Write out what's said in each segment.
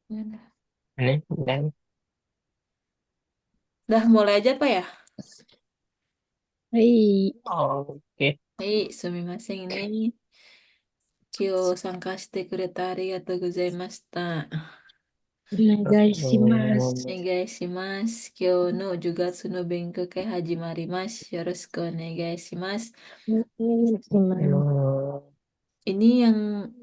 Udah, Ini dan Dah mulai aja Pak ya? hai. Oke. Hai, sumimasen ini. Kyo sankashite kuretari arigatou gozaimashita. お願いします。お願いします。今日の10月の勉強会始まります。よろしくお願いします. お願いします。Ini yang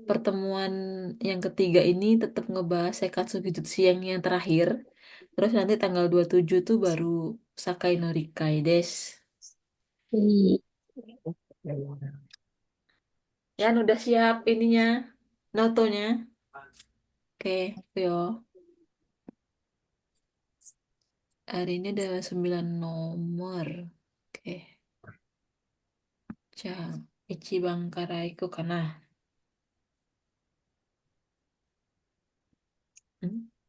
pertemuan yang ketiga ini tetap ngebahas Sekatsu Gijutsu yang terakhir. Terus nanti tanggal 27 tuh baru Sakai no Rikai des. はい。Yan udah siap ininya, notonya. Oke, yo. Hari ini ada 9 nomor. Oke. Ja, Ichiban Karaiku kana.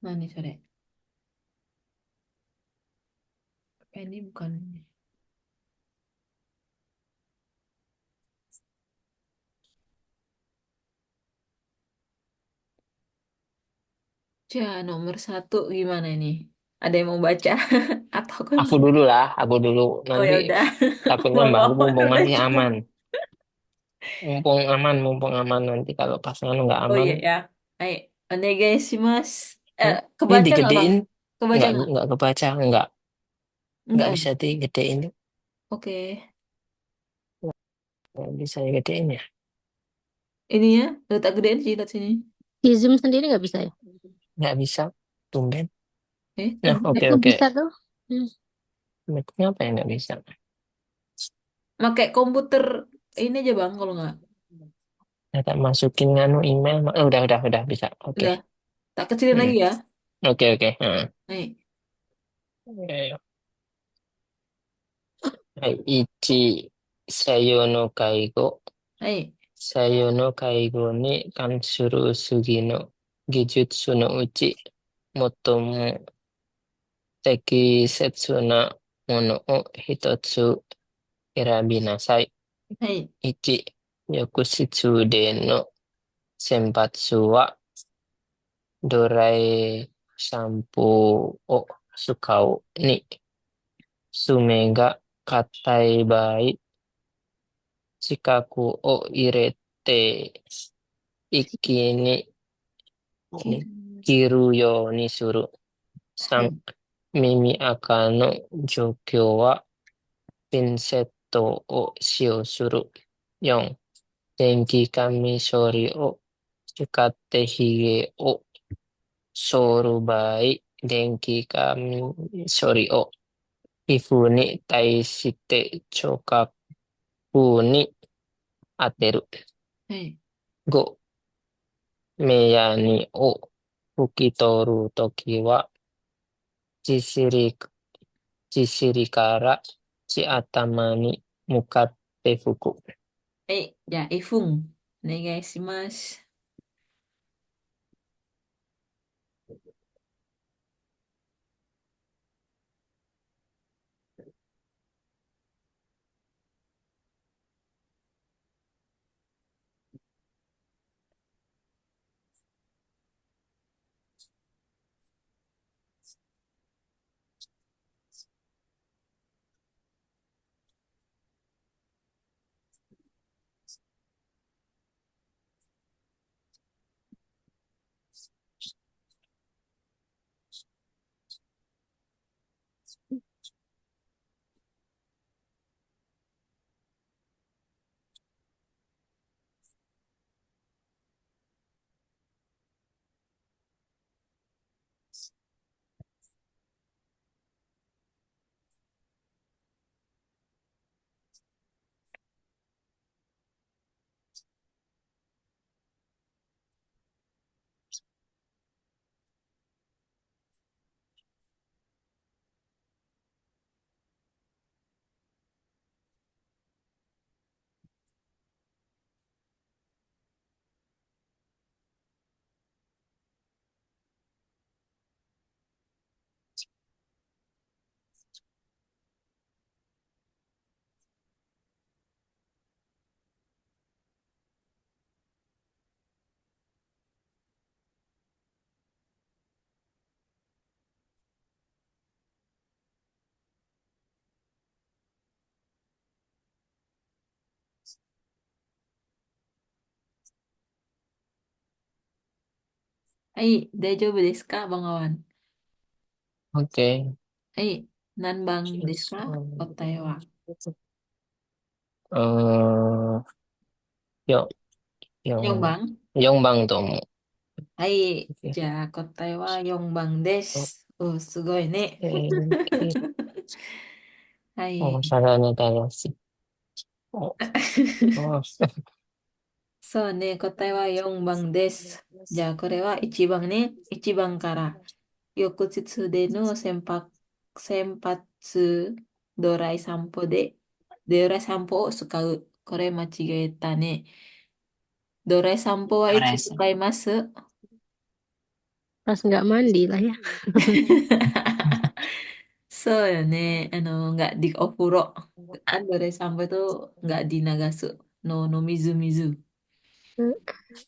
Nani sore? Ini bukan. Ja, nomor satu gimana ini? Ada yang mau baca? Atau kan? Aku dulu lah, aku dulu. Oh Nanti ya udah. takutnya Mau mbakku ngomong mumpung udah masih cukup. aman. Mumpung aman. Nanti kalau pasangan nggak Oh aman, iya ya. Hai, onegaishimasu. ini Kebaca nggak Bang? digedein. Kebaca nggak? Nggak kebaca, nggak Enggak ya? bisa digedein. Oke. Nggak bisa digedein ya. Ini ya, letak gedein sih lihat sini. Di Zoom sendiri nggak bisa ya? Nggak bisa, tumben. Nah, Tumben. oke Aku oke. bisa tuh. Hmm. Macnya apa yang nggak bisa? Pakai komputer ini aja Bang kalau nggak. Nah, tak masukin nganu email. Udah bisa. Oke. Udah, tak kecilin Hmm. lagi ya. Oke. Nih. Oke. Hai, ichi sayo no kaigo. Hai. Sayo no kaigo ni kansuru sugi no gijutsu no uchi motomo tekisetsu na mono o hitotsu irabi nasai. Hai. Ichi, yokushitsu de no senpatsu wa dorai sampo o tsukau ni sume ga katai bai chikaku o irete iki ni kiru yo ni suru. Sang はい。耳赤の状況はピンセットを使用する。4、電気紙処理を使ってヒゲを剃る場合、電気紙処理を皮膚に対して直角に当てる。はい。5、目やにを拭き取るときは、実尻、実尻から地頭に向かって拭く。はいじゃあ、F ン、お願いします。Hai, daijoubu desu ka, Bang Awan? Oke. Hai, nanbang desu ka? Kotae wa. Eh, yo, yang Yongbang? Yongbang Tomo. はい。Oke. じゃあ、答えは4番です。お、すごいね。Oke. は Oh, い。sarannya tadi. Oh, oh. そうね、答えは4番です。じゃあ、これは1番ね。1番から。翌日での先発ドライ散歩で、ドライ散歩を使う。これ間違えたね。ドライ散歩はいつ Beres. 使います？ Pas nggak mandi lah ya. そうよね。nggak di ofuro. Kan dari sampo itu nggak di nagasu. No mizu mizu.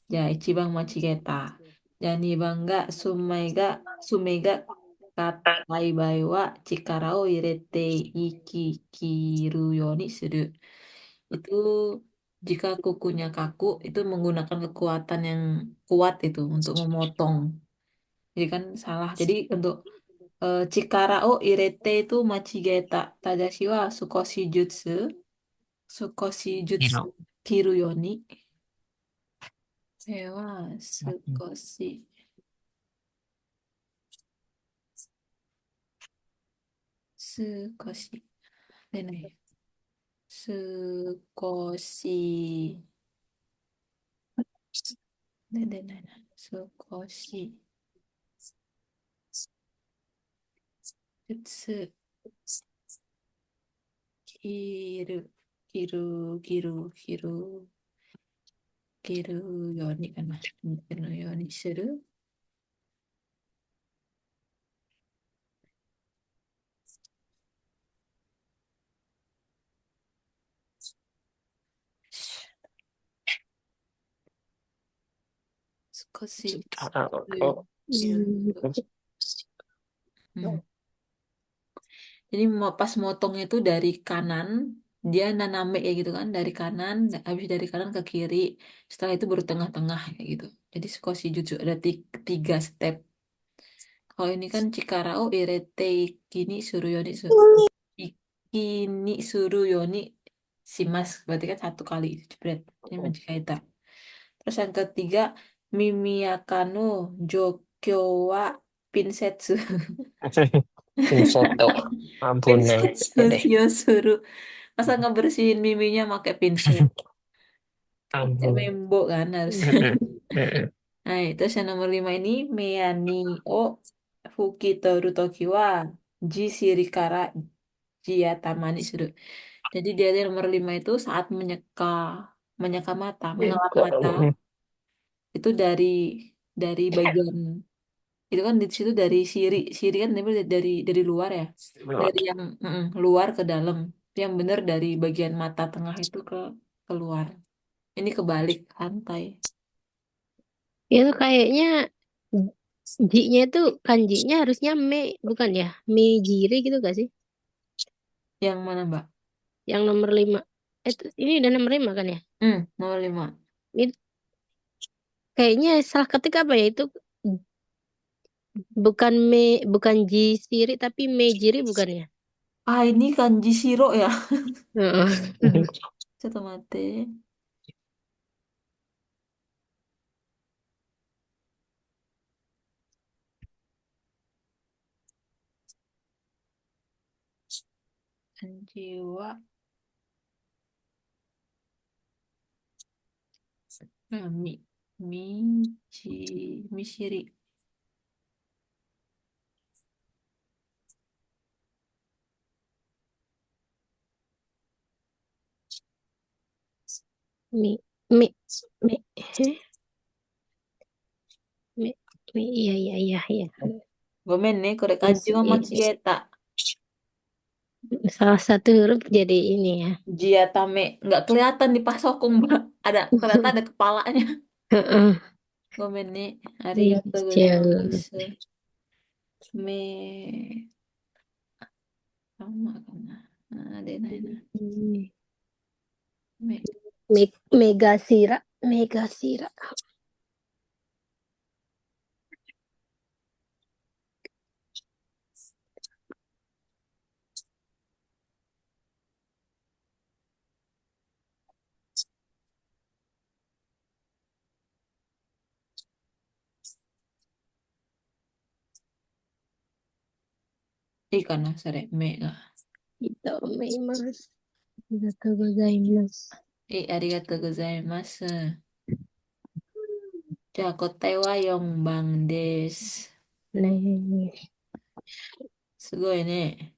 じゃあ、1番間違えた。じゃあ、2番が、スメが、硬い場合は、力を入れて切るようにする。Itu, jika kukunya kaku, itu menggunakan kekuatan yang kuat itu untuk memotong. Jadi kan salah. Jadi untuk Chikara o irete itu machigeta. Tadashi wa sukoshi jutsu Hiro. kiru yo ni. これは少しでね、少し、切る、切る、切る、切る、切るようにかな。切るようにする。少しずつ切るよ Sekarang うにする。Hmm. うん。Jadi pas motongnya itu dari kanan, dia naname ya gitu kan, dari kanan, habis dari kanan ke kiri, setelah itu baru tengah-tengah kayak gitu. Jadi skoshi jutsu ada tiga step. Kalau ini kan Cikarao irete kini suruyoni ikini suruyoni simas, berarti kan satu kali jebret. Ini menjikaita. Terus yang ketiga, Mimiyakano Jokyo wa Pinsetsu. Pinseto. Abunai. Pinsetsu Deh. Shiosuru. Masa ngebersihin miminya pakai pinset? Pakai Abun. membo kan harusnya. Mm-mm. Mm-mm. Nah, terus yang nomor 5 ini Meyani o Fukitoru Toki wa Ji Shirikara Jiatamani Suru. Jadi dia yang nomor 5 itu saat menyeka mata, mengelap mata itu dari bagian itu kan di situ dari siri kan dari luar ya. Dari yang luar ke dalam. Yang benar dari bagian mata tengah itu ke keluar. Ini kebalik santai. Itu kayaknya ji-nya itu kanjinya harusnya me bukan ya? Mejiri gitu gak sih? Yang mana, Mbak? Yang nomor 5. Ini udah nomor 5 kan ya? Nomor 5. Ini kayaknya salah ketik apa ya? Itu bukan ji siri tapi mejiri bukan ya? Ah, ini kanji shiro ya. Heeh. Coba mate. Kanji wa mi mishiri. Mi mi mi mi mi iya iya iya iya. Gomen nih, kore kanji wa Yes. machigeta. Salah satu huruf jadi ini ya. Jiatame. Nggak kelihatan di pasokung, Mbak. Kelihatan ada kepalanya. Heeh. Gomen nih. Arigatou Yes, gozaimasu. Sama kan. Nah, ada nah. Me. Megasira, Megasira. Ikan sare me ga. いいと思います。ありがとうございます。ありがとうございます。じゃあ、答えは4番です。ねえ。すごいね。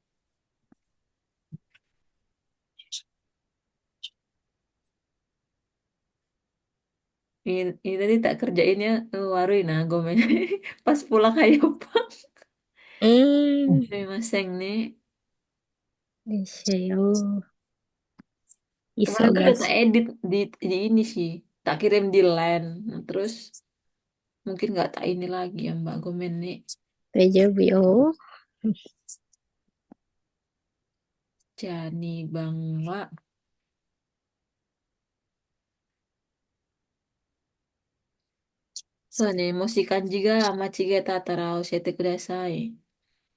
Ini tadi tak kerjainnya waruin nah gomen. Pas pulang kayak apa? うーん。すみませんね. でしょう。Kemarin tuh udah 忙 tak しい。edit di ini sih. Tak kirim di LINE. Nah, terus mungkin nggak tak ini lagi ya Mbak Gomen nih. 大丈夫よ。Jani Bang Wak. So ne, もし漢字が間違えたら教えてください。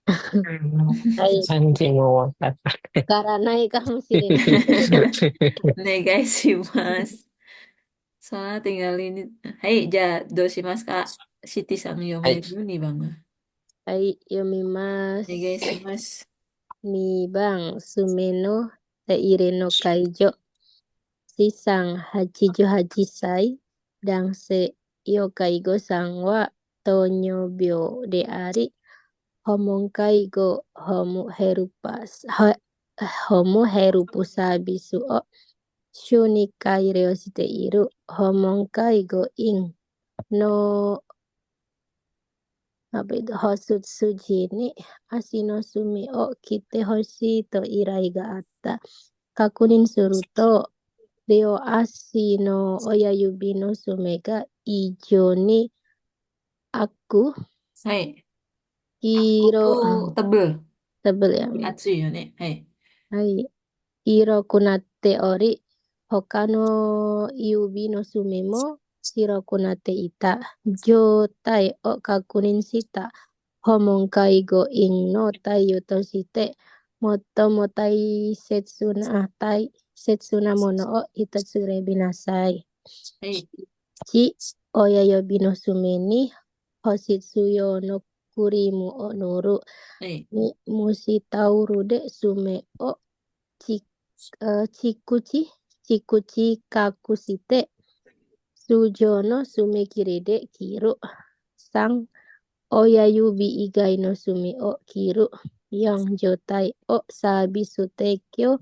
はい。漢字もわかった。わからないかもしれない。お願いします。Soalnya tinggal ini. Hai, ja, dosimas Kak. Siti sang 読めはい。る2番。はい、読みまお願いしす。ます。2番、爪の手入れの解除。C さん88歳、男性、要介護さんは糖尿病であり、訪問介護ホモヘルプサービスを週2回利用している訪問介護員のホス筋に足の墨を切ってほしいと依頼があった。確認すると、両足の親指の爪が異常に赤、はい。黄 Aku 色、tuh tebel. tebal ya. Atsu yo ne. Hai. はい。黄色くなっており、他の指の爪も白くなっていた状態を確認した訪問介護員の対応として、最も大切なものを一つ選びなさい。はい。1、親指の爪に保湿用のクリームを塗る。はい。2、蒸しタオルで爪をち、ちくち、ちくち隠して、通常の爪切りで切る。3、親指以外の爪を切る。4、状態をサービス提供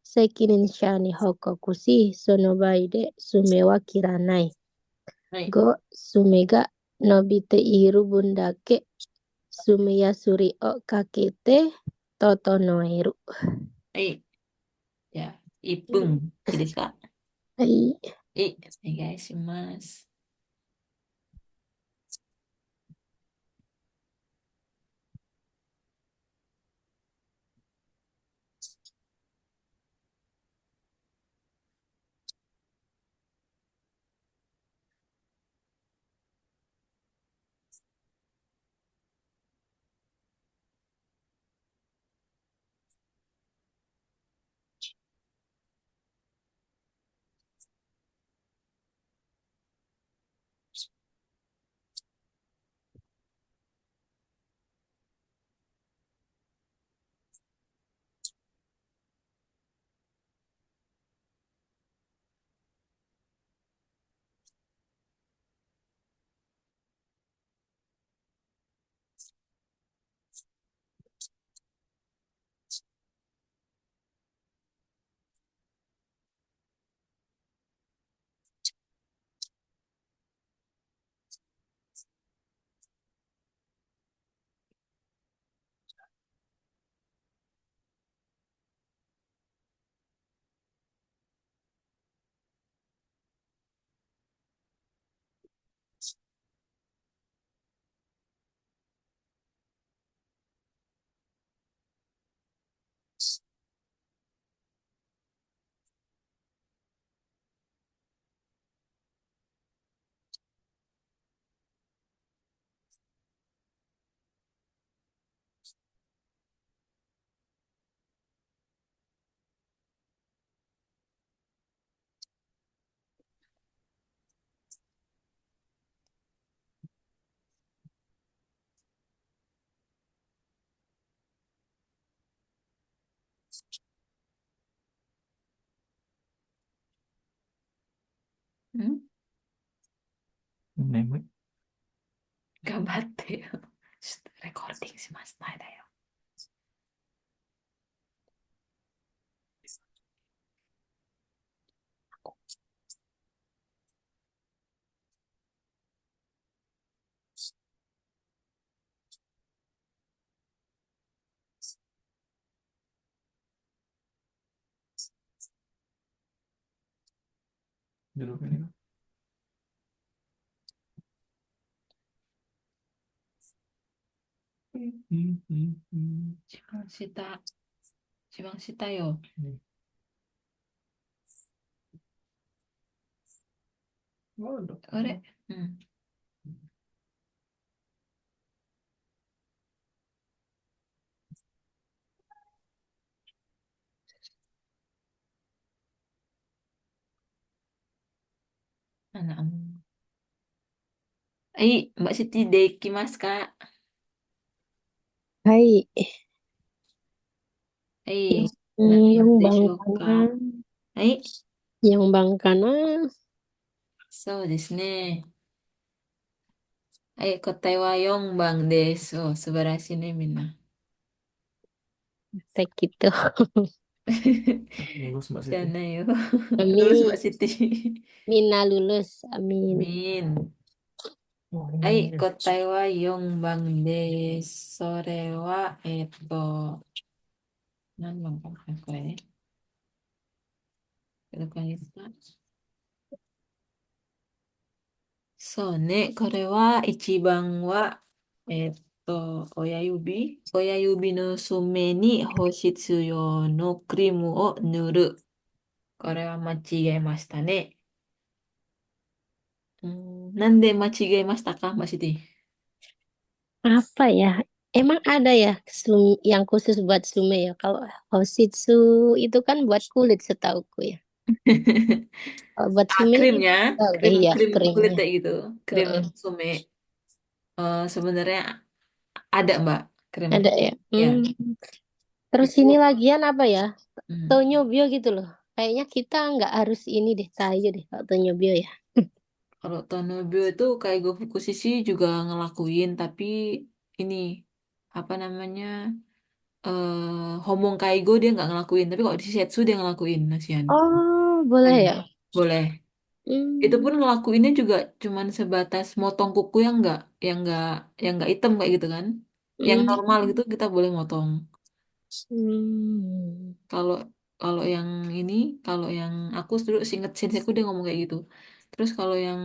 責任者に報告し、その場合で爪は切らない。はい。5、爪が伸びている分だけ爪やすりをかけて整える。はい。じゃあ、1分。いいですか？はい。はい。お願いします。Hmm? 眠い。頑張ってよ。ちょっとレコーディングします。ないだよ。Duduk ini kan. Hmm. 一番下。一番下よ。あれうん。はい、Mbak Siti dekimasu ka? はい。はい、4何でし番かょうか。な。はい、4番かな。そうですね。はい、答えは4番です。お、素晴らしいね、みんな。Kayak gitu. Lulus Mbak じゃ Siti. ないよ。Terus Mbak Amin. Siti. Mina lulus. Amin. Min. Oh, は ini い、ya. 答えは4番です。それは、何番かなこれね。どこにですかそうね。これは、一番は、親指の爪に保湿用のクリームを塗る。これは間違えましたね。なんで間違えましたか、Mbak Siti? Apa ya? Emang ada ya yang khusus buat sume ya? Kalau Hoshitsu itu kan buat kulit setauku ya. Kalau buat Ah, sume ini krimnya, tahu. krim Iya, krim kulit krimnya. kayak gitu, krim Heeh. sume. Sebenarnya ada Mbak krim. Ada ya. Ya, Terus itu. ini lagian apa ya? Hmm. Tonyobio gitu loh. Kayaknya kita nggak harus ini deh, tayo deh kalau Tonyobio ya. Kalau Tonobio itu kayak Go Fukushishi juga ngelakuin, tapi ini apa namanya Homong Kaigo dia nggak ngelakuin, tapi kalau di Shisetsu dia ngelakuin Nasian. Oh, boleh Hmm. ya? Boleh. Itu Hmm. pun ngelakuinnya juga cuman sebatas motong kuku yang nggak yang nggak hitam kayak gitu kan. Yang Hmm. normal gitu kita boleh motong. Hmm. Kalau kalau yang ini, kalau yang aku dulu inget senseiku dia ngomong kayak gitu. Terus kalau yang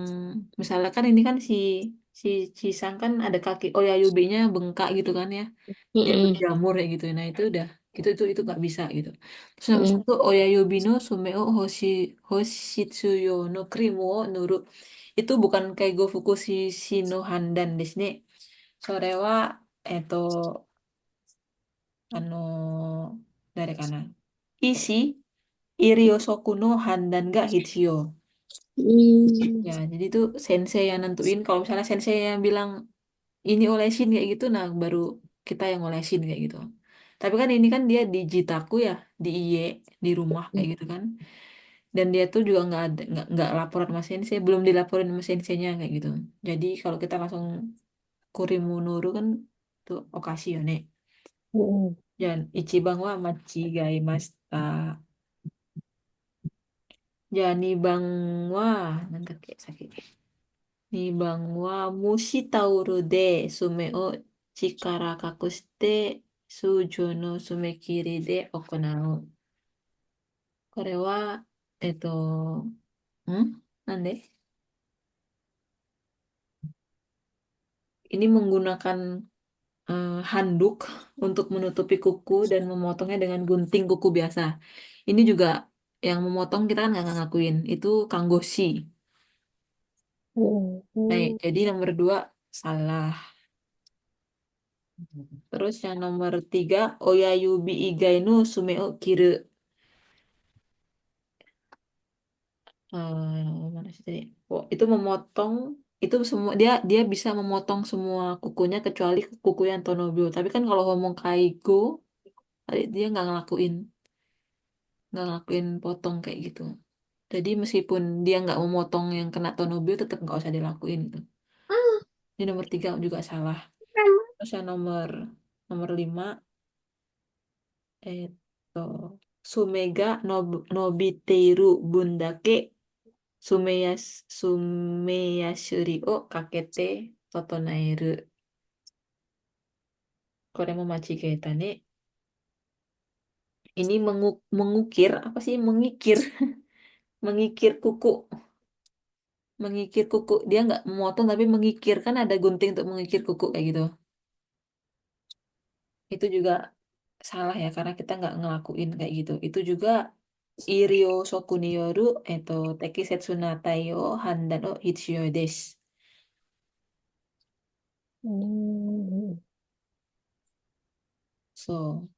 misalnya kan ini kan si Cisang kan ada kaki Oyayubi-nya bengkak gitu kan ya. Dia Hmm. berjamur kayak gitu. Nah, itu udah itu nggak bisa gitu. Terus nomor Hmm. satu Oyayubi no Sumeo Hoshitsuyo no Krimo Nuru. Itu bukan Kaigo Fukushi no Handan desu ne. Sore wa 誰かな。Isi Iriosoku no Handan ga Hitsio. Hmm. Ya, jadi itu sensei yang nentuin. Kalau misalnya sensei yang bilang ini olesin kayak gitu, nah baru kita yang olesin kayak gitu. Tapi kan ini kan dia di Jitaku ya, di IE, di rumah kayak gitu kan. Dan dia tuh juga nggak ada nggak laporan sama sensei, belum dilaporin sama senseinya kayak gitu. Jadi kalau kita langsung Kurimunuru kan tuh okasione. Hmm. Dan Ichiban wa machigai mashita. じゃあ2番は、なんだっけ、先。2番は、蒸しタオルで爪を力隠して、通常の爪切りで行う。これは、なんでini menggunakan handuk untuk menutupi kuku dan memotongnya dengan gunting kuku biasa. Ini juga yang memotong kita kan nggak ngakuin. Itu kanggoshi. Baik, Hmm. jadi nomor 2 salah. Terus yang nomor 3, Oyayubi Igainu Sumeo Kiru. Mana sih tadi? Oh, itu memotong, itu semua dia dia bisa memotong semua kukunya kecuali kuku yang Tonobio. Tapi kan kalau ngomong Kaigo, tadi dia nggak ngelakuin potong kayak gitu. Jadi meskipun dia nggak memotong yang kena tonobio, tetap nggak usah dilakuin gitu. Ini nomor 3 juga salah. Terus yang nomor nomor 5 itu Sumega Nobiteru Bundake Sumeyashuri o Kakete Totonaeru. Kore mo machigeta ne. Ini mengukir apa sih mengikir mengikir kuku mengikir kuku dia nggak memotong tapi mengikir kan ada gunting untuk mengikir kuku kayak gitu. Itu juga salah ya karena kita nggak ngelakuin kayak gitu. Itu juga Irio Sokuniyoru eto Tekisetsu Natai o Handan o Hitsuyou desu. Hmm. So,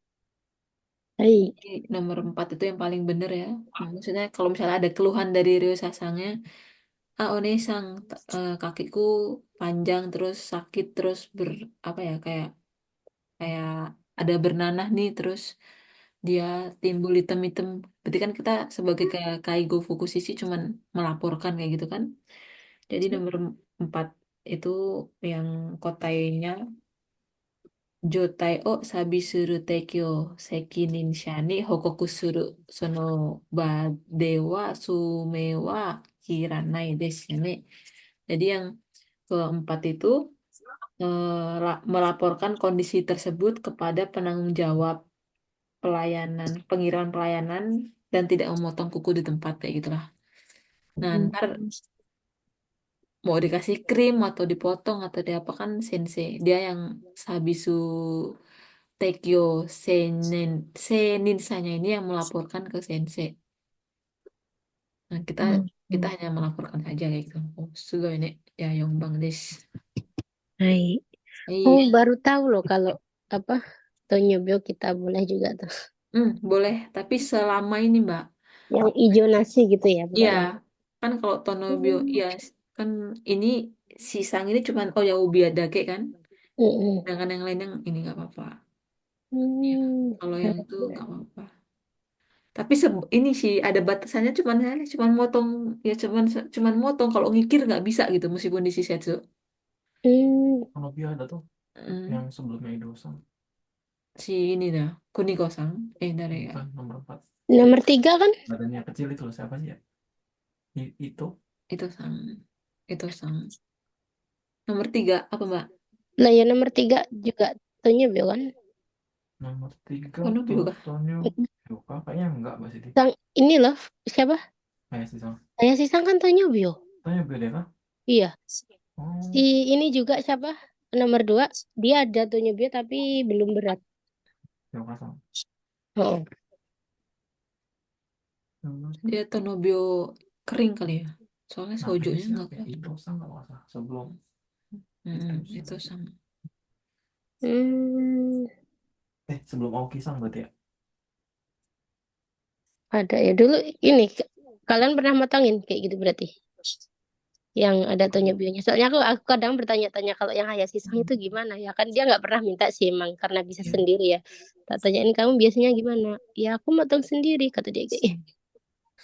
Hai. ini nomor 4 itu yang paling bener ya. Maksudnya kalau misalnya ada keluhan dari Ryo Sasangnya, ah Onesang, kakiku panjang terus sakit terus apa ya kayak kayak ada bernanah nih terus dia timbul hitam-hitam. Berarti kan kita sebagai kayak Kaigo Fukushiki cuman melaporkan kayak gitu kan. Jadi nomor 4 itu yang kotainya Jotai o sabi suru tekyo sekinin shani hokoku suru sono bade wa sume wa hiranai desu ya ne. Jadi yang keempat itu melaporkan kondisi tersebut kepada penanggung jawab pelayanan, pengiriman pelayanan dan tidak memotong kuku di tempat kayak gitulah. Nah, ntar mau dikasih krim atau dipotong atau diapakan sensei. Dia yang Sabisu Tekyo Seninsanya ini yang melaporkan ke sensei. Nah, kita kita Hmm. hanya melaporkan saja kayak gitu. Oh, sugoi ne. Ya, Yongbang desu. Hai. Oh, Iya. baru tahu loh kalau apa Tonyobyo kita boleh juga tuh. Boleh. Tapi selama ini, Mbak. Yang ijo nasi gitu ya, Iya. bukannya? Kan kalau Tonobio, Hmm. ya kan ini sisang ini cuman oh ya Ubiadake kan. Mm-mm. Sedangkan yang lain yang ini nggak apa-apa. Hmm. Kalau yang itu nggak apa-apa. Tapi ini sih ada batasannya cuman motong ya cuman motong kalau ngikir nggak bisa gitu meskipun di Shisetsu. Hmm. Kalau dia ada tuh yang Hmm, sebelumnya Idosan, si ini dah Kuniko-san dari ya bukan nomor 4. Nomor 3 kan? Badannya kecil itu loh, siapa sih ya? Itu itu sang itu sang nomor 3 apa Mbak? Lah ya nomor 3 juga Tonyobyo kan? nomor 3 tuh Konobio kah? Tonyo Yoka kayaknya enggak Mbak Siti. Sang ini loh siapa? Kayak sih sama. Saya Sisang kan Tonyobyo. Tonyo beda kah? Iya. Si Oh, ini juga siapa? Nomor 2 dia ada Tonyobyo tapi belum berat. Yoka sama. Oh. Dia Tonobio kering kali ya. Soalnya Nah, ini sojunya nggak siapa ya? kuat. Idosan kalau nggak salah. Sebelum itu Itu sih. sang Hmm. Sebelum Aoki-san berarti ya? Ada ya dulu ini kalian pernah matangin kayak gitu berarti yang ada Tonyobyonya. Soalnya aku kadang bertanya-tanya kalau yang Hayashi Sang itu gimana ya kan dia nggak pernah minta sih emang karena bisa Iya. sendiri ya. Tak tanyain kamu biasanya gimana? Ya aku matang sendiri kata dia kayak.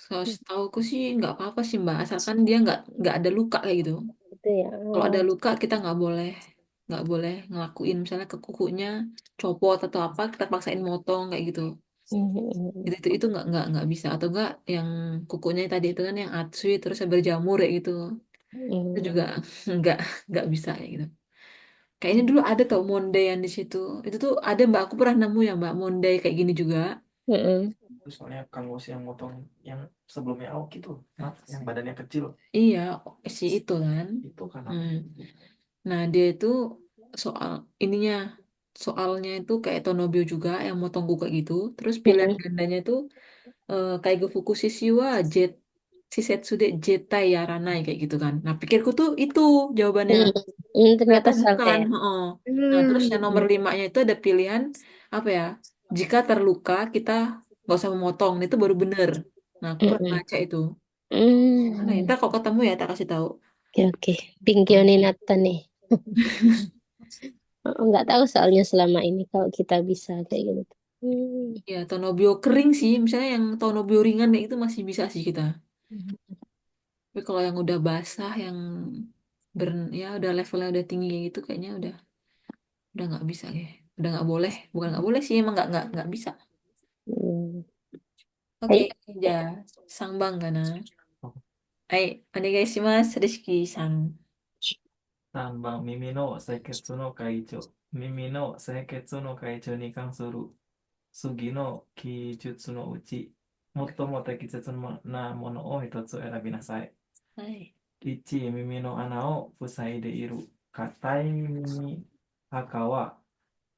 Setauku sih nggak apa-apa sih Mbak, asalkan dia nggak ada luka kayak gitu. Gitu ya. Kalau ada Oh. luka kita nggak boleh ngelakuin misalnya ke kukunya copot atau apa kita paksain motong kayak gitu. Mhm. Itu nggak bisa atau enggak yang kukunya tadi itu kan yang atsui terus berjamur kayak gitu. Itu juga Mhm. nggak nggak bisa kayak gitu. Kayaknya dulu ada tau Monday yang di situ. Itu tuh ada Mbak, aku pernah nemu ya Mbak Monday kayak gini juga. Mhm. Terus soalnya Kang Wos yang motong yang sebelumnya Aoki tuh, yang badannya kecil. Iya, si itu kan. Itu kan Hmm. namanya. Nah, dia itu soal ininya, soalnya itu kayak Tonobio juga yang motong kuku gitu. Terus pilihan Mhm. gandanya itu Kaigo Fukushiki wa Shisetsude Jetai Yaranai kayak gitu kan. Nah, pikirku tuh itu jawabannya. Ternyata Ternyata salah bukan. ya. Heeh. Nah, terus yang nomor Hmm. 5-nya itu ada pilihan apa ya? Jika terluka kita nggak usah memotong. Nah, itu baru bener. Nah, aku pernah Mhm. baca itu. Mana ya? Hmm. Ntar kalau ketemu ya tak kasih tahu. Oke oke. Pinkyo Ninata nih. Nggak tahu soalnya selama ini kalau kita bisa kayak gitu. Hmm. Ya, Tonobio kering sih. Misalnya yang Tonobio ringan kayak itu masih bisa sih kita. Tapi kalau yang udah basah, yang ya udah levelnya udah tinggi kayak gitu, kayaknya udah nggak bisa kayak. Udah nggak boleh, bukan nggak boleh sih, emang nggak bisa. Hmm. Oke, Hai. ya, sang bang kana. Hai, onegaishimasu, Rizky-san. 3番、耳の清潔の解除。耳の清潔の解除に関する次の記述のうち、最も適切なものを一つ選びなさい。はい。1、耳の穴を塞いでいる。硬い耳垢は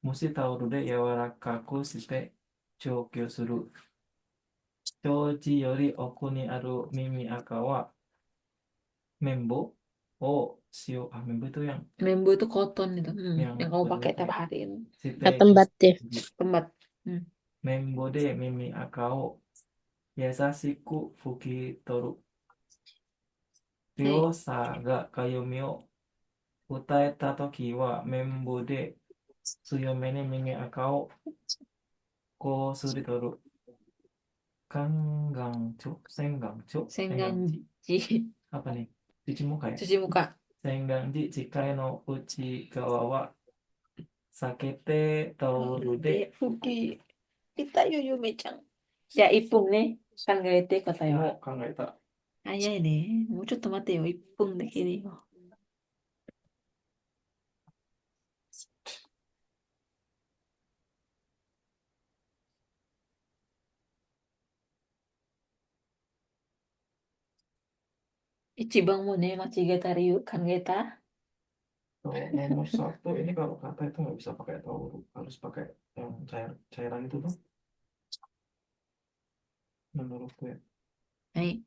蒸しタオルで柔らかくして除去する。表示より奥にある耳垢は綿棒を綿棒itu Membo itu cotton itu, yang yang kamu pakai tiap berletek. hari itu. Tempat deh. Tempat. Hmm. 綿棒で耳垢を優しく拭き取る。両者がかゆみを訴えたときは、綿棒で強めに耳垢をこすり取る。Senganji. Apa nih? Cuci muka ya? Cuci muka. Sengganji jika no uchi gawa wa sakete taoru de Fuki. Kita yuyu mecang. Ya, ipung ne. Kangaete kata yo. mo kangaeta. Ayah ini. Mau coba mate yo. Ipung deh ini. Ichibang mo ne. Machigeta ryu. Kangeta. Kalau nomor satu ini kalau kata itu nggak bisa pakai taoru, harus pakai yang cairan itu tuh menurutku ya. Hai.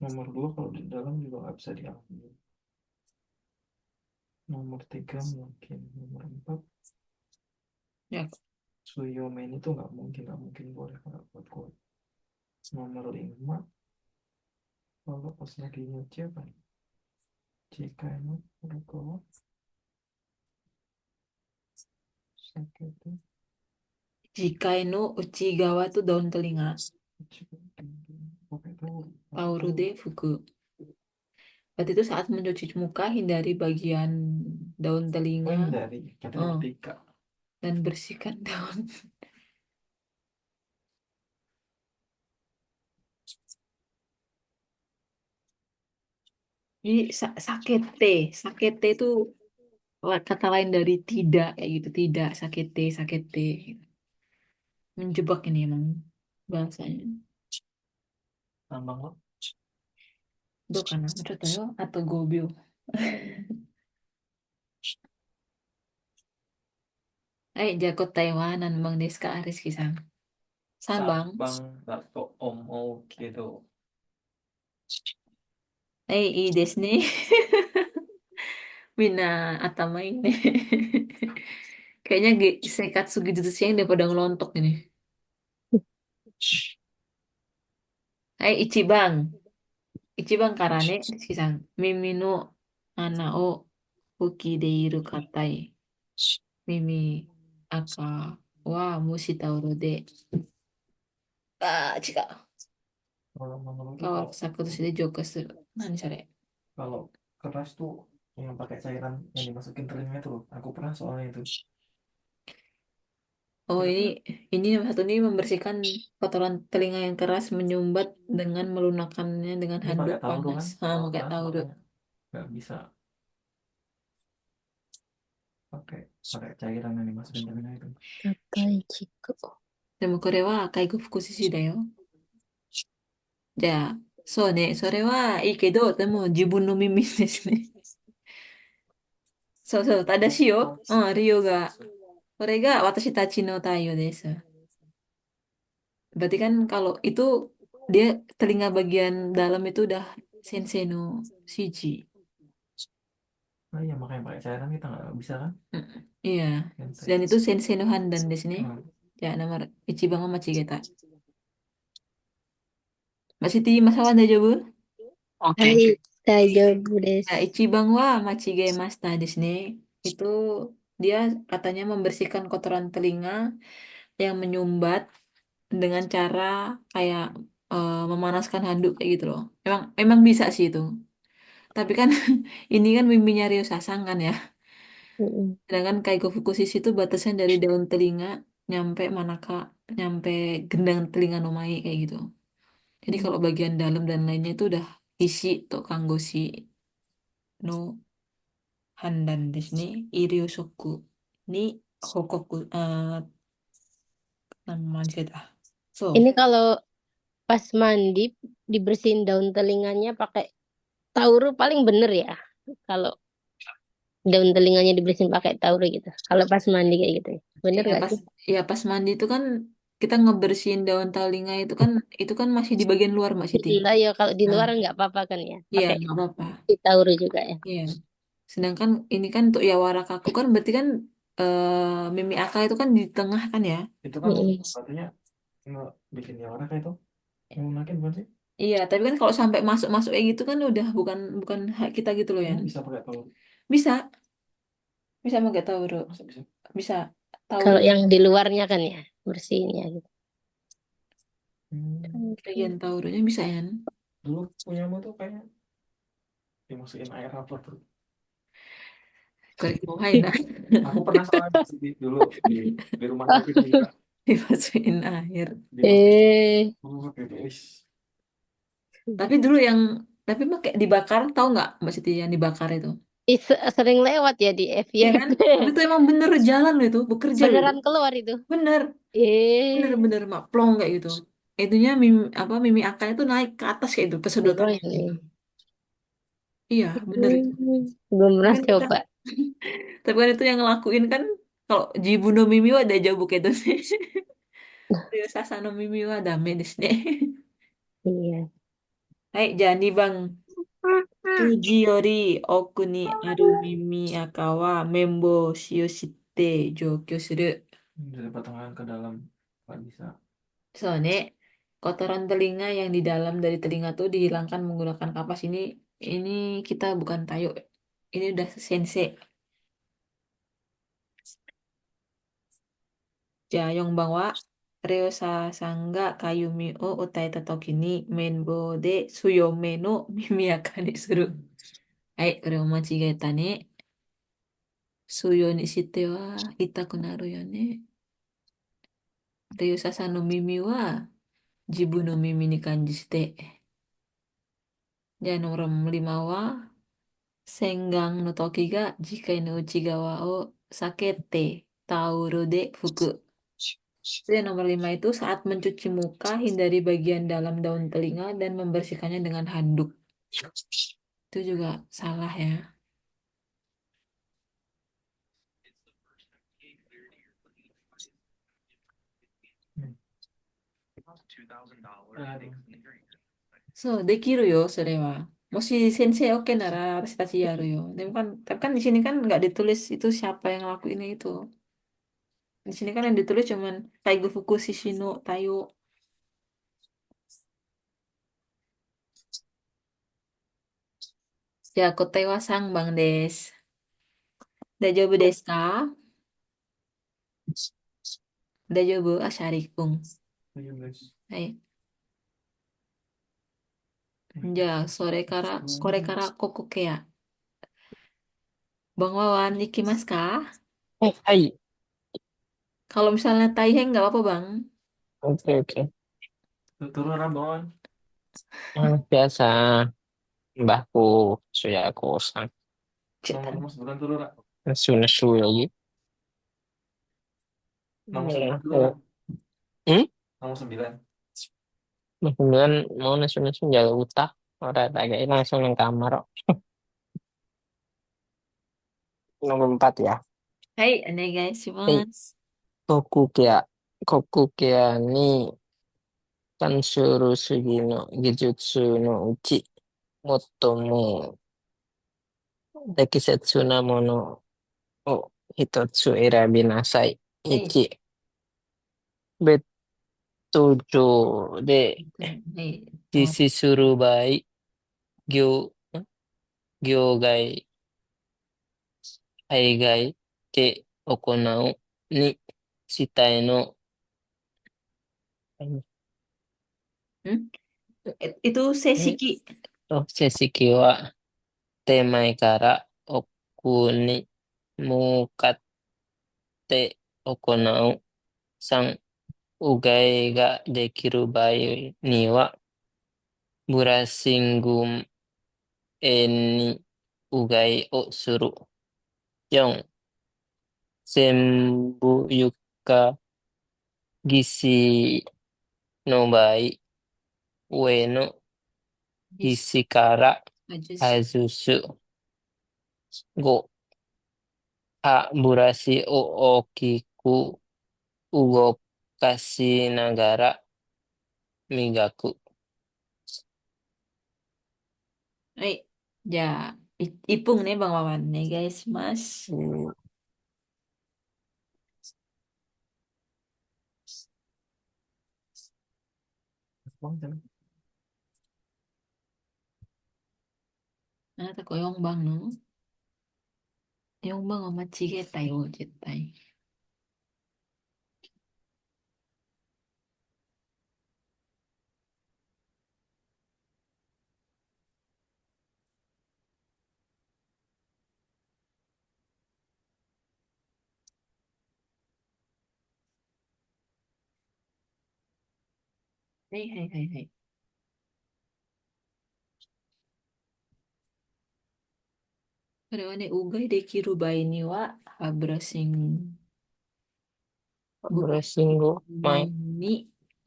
Nomor dua kalau di dalam juga nggak bisa diambil. Nomor tiga mungkin, nomor empat Ya. Suyomen itu nggak mungkin boleh kalau buat gue. Nomor lima kalau pas lagi nyuci apa? Jika emang udah keluar sakit tuh, Jika no uchigawa tuh daun telinga. pakai taoru. Tauru de fuku. Berarti itu saat mencuci muka, hindari bagian daun telinga. Dari kata Oh, tiga. dan bersihkan daun. Jadi sakete itu kata lain dari tidak kayak gitu, tidak sakete gitu. Menjebak ini emang bahasanya. Tambang lo. Do kana contoh yo atau gobyo. Jago Taiwanan Bang Deska Rizky-san. Sambang. Sabang atau omo gitu. いいですね。みんな頭いいね。Kayaknya Seikatsu Genjutsu yang daripada ngelontok ini. Ichiban. Ichiban karane, Rizky-san. Mimi no ana o fuki deiru katai. Mimi aka wa mushi taoro de. Ah,違う。Kalau menurutku Kalau sakutu shide joke suru. Nani sore? kalau keras tuh yang pakai cairan yang dimasukin telinga itu loh. Aku pernah soalnya itu. Oh, ini yang satu ini membersihkan kotoran telinga yang keras menyumbat dengan melunakkannya dengan Ini handuk pakai tahu panas. kan? Ah, Kalau pakai keras tahu makanya nggak bisa pakai cairan yang dimasukin telinga itu. Katai Chico. でもこれは介護福祉士だよ。じゃあ、そうね、それはいいけど、でも自分の耳ですね。そうそう、正しいよ。うん、理由が。これが私たちの対応です。Berarti kan kalau itu dia telinga bagian dalam itu udah sensei no shiji. Nah iya makanya pakai cairan kita nggak bisa kan? Mm, iya. Sensei. Dan itu sensei no handan desu ne. Hmm. Ya, nomor ichiban wa machigeta. Mbak Siti, masalah daijoubu? Oke. Hai, daijoubu Ya, desu. ichiban wa machigemashita desu ne. Itu dia katanya membersihkan kotoran telinga yang menyumbat dengan cara kayak memanaskan handuk kayak gitu loh. Emang bisa sih itu. Tapi kan ini kan miminya Rio Sasang kan ya. Mm-mm. Sedangkan Kaigo Fukushima itu batasan dari daun telinga nyampe manaka, nyampe gendang telinga no mai kayak gitu. Jadi kalau bagian dalam dan lainnya itu udah isi to kanggoshi no handan desu ne iryo shoku ni hokoku nama dah. So, Ini kalau pas mandi dibersihin daun telinganya pakai tauru paling bener ya. Kalau daun telinganya dibersihin pakai tauru gitu. Kalau pas mandi kayak gitu. Bener ya gak pas sih? pas mandi itu kan kita ngebersihin daun telinga itu kan masih di bagian luar Mbak Siti. Iya ya kalau di Nah, luar nggak apa-apa kan ya. iya Pakai nggak apa-apa. tauru juga ya. Iya. Sedangkan ini kan untuk Yawarakaku kan berarti kan Mimi Aka itu kan di tengah kan ya. Itu kan Mm-mm. katanya nggak bikin orang kayak itu yang lunakin bukan sih? Iya, tapi kan kalau sampai masuk-masuk kayak gitu kan udah bukan bukan hak kita gitu loh ya. Emang bisa pakai tahu? Bisa, bisa pakai tauro. Masa bisa? Bisa tauro. Kalau yang di luarnya kan ya bersihinnya gitu. Bagian Oke. tauronya bisa ya. Dulu punyamu tuh kayaknya dimasukin air apa tuh? Korek mau main nah. Aku pernah soalnya dulu di rumah sakit juga Dimasukin air. dimasukin Eh, pipiis. Tapi dulu tapi pakai dibakar tahu nggak Mbak Siti yang dibakar itu? sering lewat ya di Iya kan? FYP. Tapi itu emang bener jalan loh itu, bekerja loh itu. Beneran keluar itu. Bener, Eh, bener-bener mak plong kayak gitu. Itunya Mimi Aka itu naik ke atas kayak itu apa kesedotannya kayak gitu. ini? Iya, bener itu. Belum Tapi pernah kan kita, coba. tapi kan itu yang ngelakuin kan kalau Jibu no Mimi wa ada jauh itu sih. Ryo Sasano Mimi wa dame desu ne. Iya. Hai, jadi Bang. Tsuji yori oku ni aru Mimi Aka wa membo shio shite joukyo suru. Dari pertengahan ke dalam nggak bisa. Soalnya kotoran telinga yang di dalam dari telinga tuh dihilangkan menggunakan kapas ini kita bukan tayo. Ini udah sensei. Jayong bangwa Reo sangga kayumi o utaita toki ni menbo de suyome no mimiaka ni suru. Hai, kore o machigaeta ne. Suyo ni shite wa itaku naru yo ne. Reo no mimi wa jibu no mimi ni kanji shite. Ja nomor 5 wa Senggang no toki ga jikai no uchigawa o sakete tauro de fuku. Itu yang nomor 5 itu saat mencuci muka, hindari bagian dalam daun telinga dan membersihkannya dengan handuk. Itu juga salah ya. Hmm. So, dekiru yo, それは. Moshi sensei oke nara harus yaru yo. Tapi kan di sini kan nggak ditulis itu siapa yang ngelakuinnya itu. Di sini kan yang ditulis cuman Taigo Fukushi no Tayo. Ya, kote wa sangbang desu. Daijoubu desu ka? Daijoubu, Ashari-kun. Iya, guys. はい。じゃあ、これからここケア。Bang Wawan, ikimasu ka? Hai. Kalau misalnya Taiheng nggak apa-apa, Bang. Oke, oke. Turun Rambon. Biasa mbahku suya kosan. Cita. Nomor sebulan turun Ra. Nesu-nesu lagi. Nomor 9 Ya, dulu Ra. Hmm? Nomor 9. Kemudian mau nesu-nesu jaga utah. Ora tak kayak langsung nang kamar kok. Nomor 4 ya. Hai, Hey, onegaishimasu. Koku kea ni tansuru sugi no gijutsu no uchi motomo dekisetsu na mono o hitotsu erabi nasai. Hai. Ichi, betujo de Hai. jisisuru bai gyo, gyogai aigai de okonau ni shitai no Hmm? Itu Hmm. sesiki. Oh, sesiki wa temai kara oku ni mukatte okonau sang ugai ga dekiru bai ni wa burasingum e ni ugai o suru. 4. 全部床ぎしの場合、上の Yes. 岸からAjus. 外す。5. 歯ブラシを大きく動かしながら磨く。Hai. Ya, ipung nih Bang Wawan nih guys, Mas. うん、Nah, tak koyong Bang no. Yung Bang sama Cigetai, oh Cigetai. Hai, hai, hai, hai. Karyawane ugai dekiru bai ni wa habrasing Brashinggo mai. Ini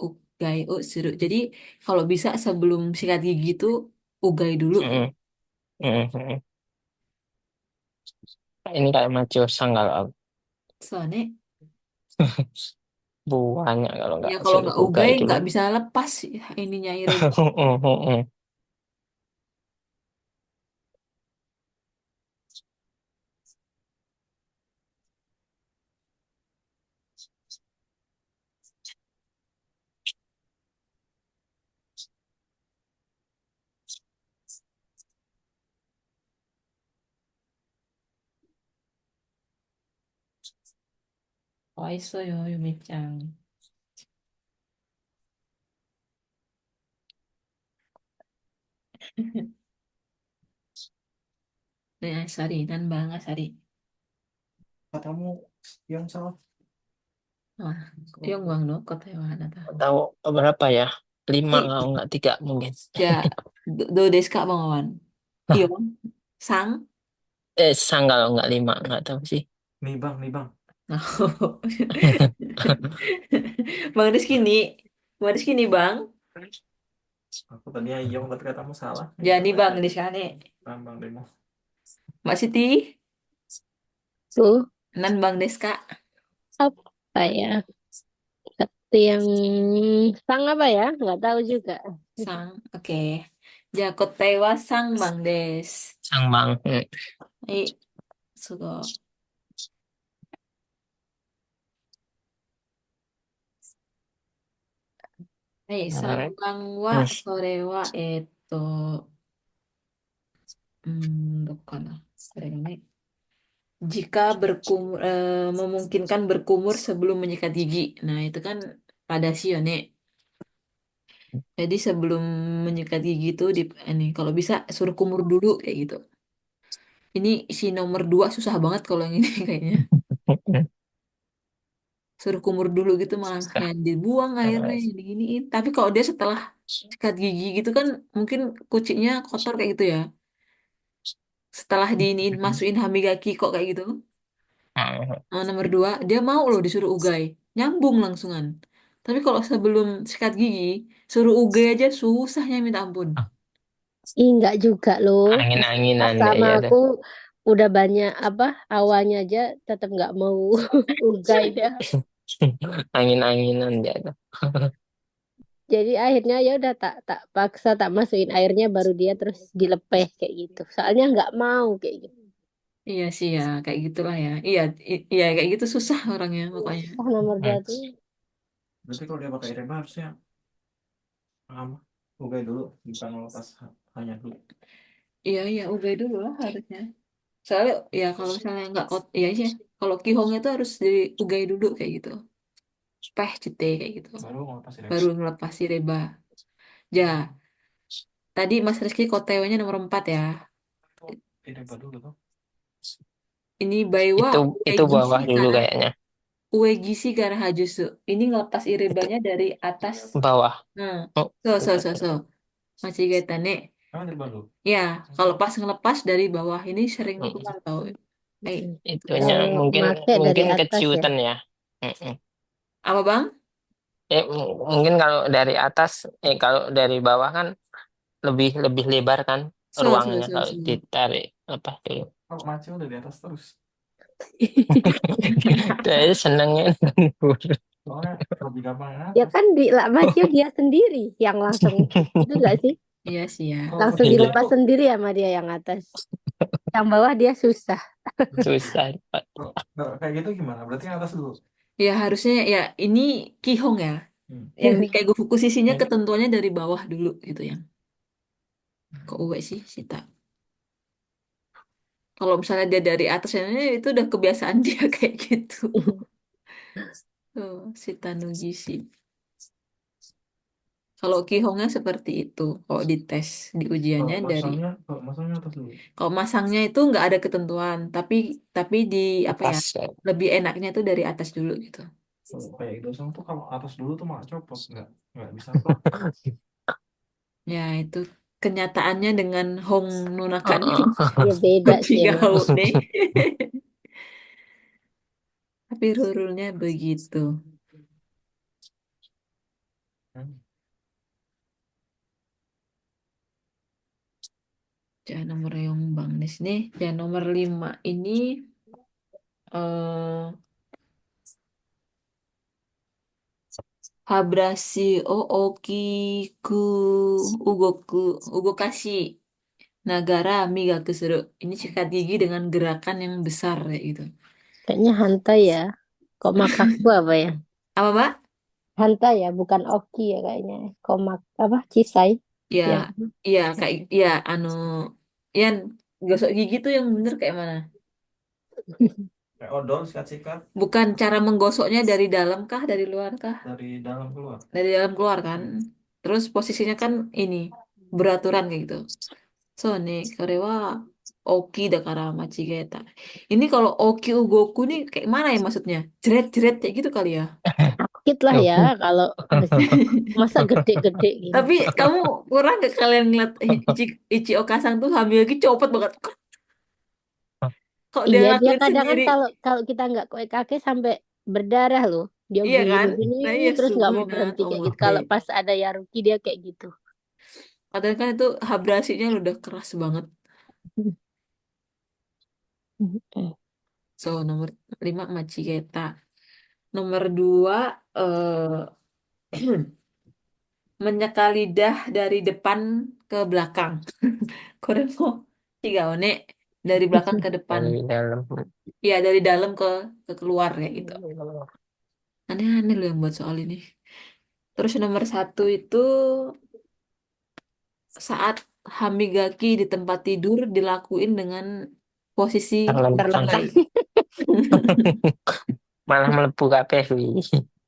ugai oh seru. Jadi kalau bisa sebelum sikat gigi tuh ugai dulu kayak. Mm, mm, mm. Ini kayak Macio Sanggal aku. Soalnya Banyak kalau ya nggak kalau suruh nggak ugai ugai dulu. nggak bisa lepas ininya airnya. Oh iso yo Yumi-chan. Nah, sorry, nan bang, sorry. Katamu yang salah. Wah, yung bang no, kota yang mana tuh? Tahu berapa ya? 5 Ih, kalau nggak 3 mungkin. ya, do desu ka bang Wawan? Iyo, sang. Sang kalau nggak 5 nggak tahu sih. Nih bang, nih bang. Bang Rizky nih, Bang Rizky nih bang. Aku tadi Ayong tapi katamu salah. Ya Iya, nih bang, Rizky nih. bang Demo. Mbak Siti, Tuh, nan bang Deska, apa ya? Satu yang sang apa ya? Nggak tahu juga. sang. Oke. Jakot tewa sang bang Des. Sang bang. Ih, suka. Sang Alright. bang wa Hmm. sore wa bukan. Sore ini. Jika memungkinkan berkumur sebelum menyikat gigi. Nah, itu kan pada sione. Jadi sebelum menyikat gigi itu ini kalau bisa suruh kumur dulu kayak gitu. Ini si nomor 2 susah banget kalau yang ini kayaknya. Suruh kumur dulu gitu malah yang dibuang airnya Alright. yang diginiin. Tapi kalau dia setelah sikat gigi gitu kan mungkin kucingnya kotor kayak gitu ya. Setelah diiniin masukin hamigaki kok kayak gitu. Nomor 2 dia mau loh disuruh ugai, nyambung langsungan. Tapi kalau sebelum sikat gigi suruh ugai aja susahnya minta ampun. Ih, nggak juga loh. Pas Angin-anginan deh sama ya deh. aku udah banyak apa awalnya aja tetap nggak mau ugai dah. Angin-anginan dia tuh. Jadi akhirnya ya udah tak tak paksa tak masukin airnya baru dia terus dilepeh kayak gitu. Soalnya nggak mau kayak gitu. Iya sih ya, kayak gitulah ya. Iya, iya kayak gitu susah orangnya pokoknya. Oh, nomor dua Hmm. tuh. Berarti kalau dia pakai reba harusnya lama. Ugai dulu, bukan melepas hanya dulu. Iya, iya, ugai dulu lah harusnya. Soalnya ya kalau misalnya nggak iya aja. Kalau kihongnya tuh harus di ugai dulu kayak gitu. Peh cete kayak gitu. Baru melepas reba. Baru ngelepas si reba. Ya, Tadi Mas Rizky koteonya nomor 4 ya. Ini apa dulu tuh? Ini Baiwa Itu bawah dulu kayaknya. Uegisi Kara Hajusu. Ini ngelepas iribanya dari atas. Bawah. Nah, Oh, so. Machigeta ne. Emang dari Bandung? Ya, kalau pas ngelepas dari bawah ini sering mm. keluar tau. Itunya Kalau mungkin make dari atas ya. keciutan ya. Mm-mm. Apa Bang? Mungkin kalau dari atas, kalau dari bawah kan lebih lebih lebar kan So. ruangnya kalau ditarik apa dulu. Kalau Maci udah di atas terus. Jadi senengnya Soalnya lebih gampang Ya atas. kan di Macio dia sendiri yang langsung itu enggak sih? Iya sih ya. Kalau Langsung Iya. dilepas sendiri sama dia yang atas. Yang bawah dia susah. susah. kalau kayak gitu gimana? Berarti yang atas dulu. Ya harusnya ya ini Kihong ya. Hmm. Yang di Kaigo Fukusisinya ketentuannya dari bawah dulu gitu ya. Kok uwe sih Sita? Kalau misalnya dia dari atasnya itu udah kebiasaan dia kayak gitu. Oh, Sita Nugisi. Kalau Kihongnya seperti itu. Kalau dites di ujiannya dari. Kalau masangnya atas dulu. Kalau masangnya itu nggak ada ketentuan, tapi di apa ya? Atas ya. Lebih enaknya tuh dari atas dulu gitu. Kayak dosang tuh kalau atas dulu tuh malah copot, nggak bisa plak. Ya itu kenyataannya dengan Hong Nunakanya Ya beda sih tiga emang. nih. Tapi rule-nya begitu. Hmm. Jangan nomor yang Bang Nis nih. Jangan nomor 5 ini eh Habrashi o Okiku Ugoku Ugokashi Nagara Migaku Suru. Ini sikat gigi dengan gerakan yang besar ya gitu. Kayaknya hantai ya. Kok makaku apa ya? Apa, Mbak? Hantai ya, bukan oki ya kayaknya. Komak apa? Cisai. Ya, Yang iya kayak ya Yan gosok gigi tuh yang bener kayak mana? Kayak odol sikat-sikat Bukan cara menggosoknya dari dalam kah, dari luar kah? dari dalam keluar. Dari dalam keluar kan. Terus posisinya kan ini beraturan kayak gitu. So nih, korewa Oki Dakara Machigeta. Ini kalau Oki Ugoku nih kayak mana ya maksudnya? Jeret-jeret kayak gitu kali ya. sakit lah ya kalau masa gede-gede gini. Tapi kamu kurang gak kalian ngeliat Ichi Okasang tuh hamil lagi cepet banget. Kok dia Iya, dia ngelakuin kadang kan sendiri? kalau kalau kita nggak koek kaki sampai berdarah loh. Dia Iya kan? gini-gini Nah iya terus nggak sugoi mau nah berhenti kayak gitu. omote. Kalau pas ada Yaruki dia kayak gitu. Padahal kan itu habrasinya udah keras banget. So nomor 5 Machigeta. Nomor 2 menyeka lidah dari depan ke belakang. Koremo tiga one dari belakang ke depan. Dari dalam. Iya dari dalam ke keluar ya gitu. Aneh-aneh loh yang buat soal ini. Terus nomor 1 itu saat hamigaki di tempat tidur dilakuin dengan posisi Terlentang. terletak. Malah melepuh kabeh wi.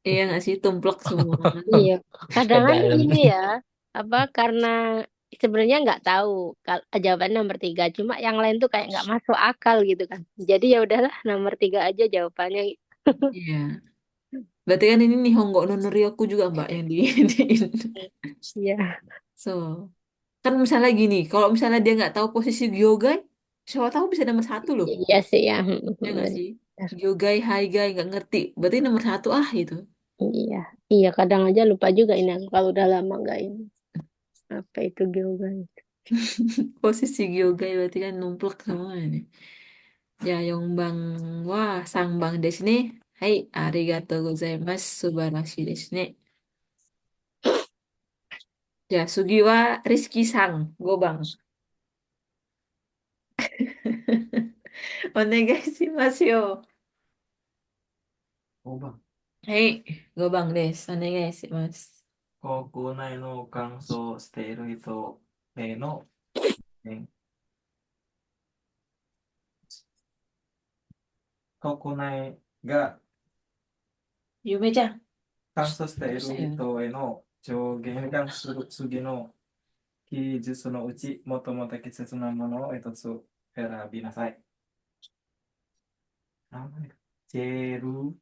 Iya nggak sih tumplek semua. Iya, Ke kadang kan dalam. gini ya, apa karena sebenarnya nggak tahu kalau jawaban nomor 3, cuma yang lain tuh kayak nggak masuk akal gitu kan. Jadi ya udahlah nomor 3 aja jawabannya. Iya. Berarti kan ini Nihongo no Norioku juga Mbak yang Iya, So, kan misalnya gini, kalau misalnya dia nggak tahu posisi Gyogai, siapa tahu bisa nomor 1 loh. iya sih ya. Ya nggak sih? Benar. Gyogai, Haigai nggak ngerti. Berarti nomor 1 gitu. Iya, iya kadang aja lupa juga ini aku kalau udah lama nggak ini. Apa itu yoga? Posisi Gyogai berarti kan numplek semua ini. Ya, Yongbang wah sang bang desu ne. Hai, arigato gozaimasu. Subarashi desu ne. Ya, Sugi wa Rizky Sang. Gobang. Onegai shimasu yo. Oh bang, Hai, Gobang desu. Onegai shimasu. kokunai no kanso steiru hito no en kokunai ga 夢じゃん。kanso steiru hito no 上限がする次の ki jutsu no uchi motomo takisetsu na mono o etotsu erabinasai. Apa nih? Jeru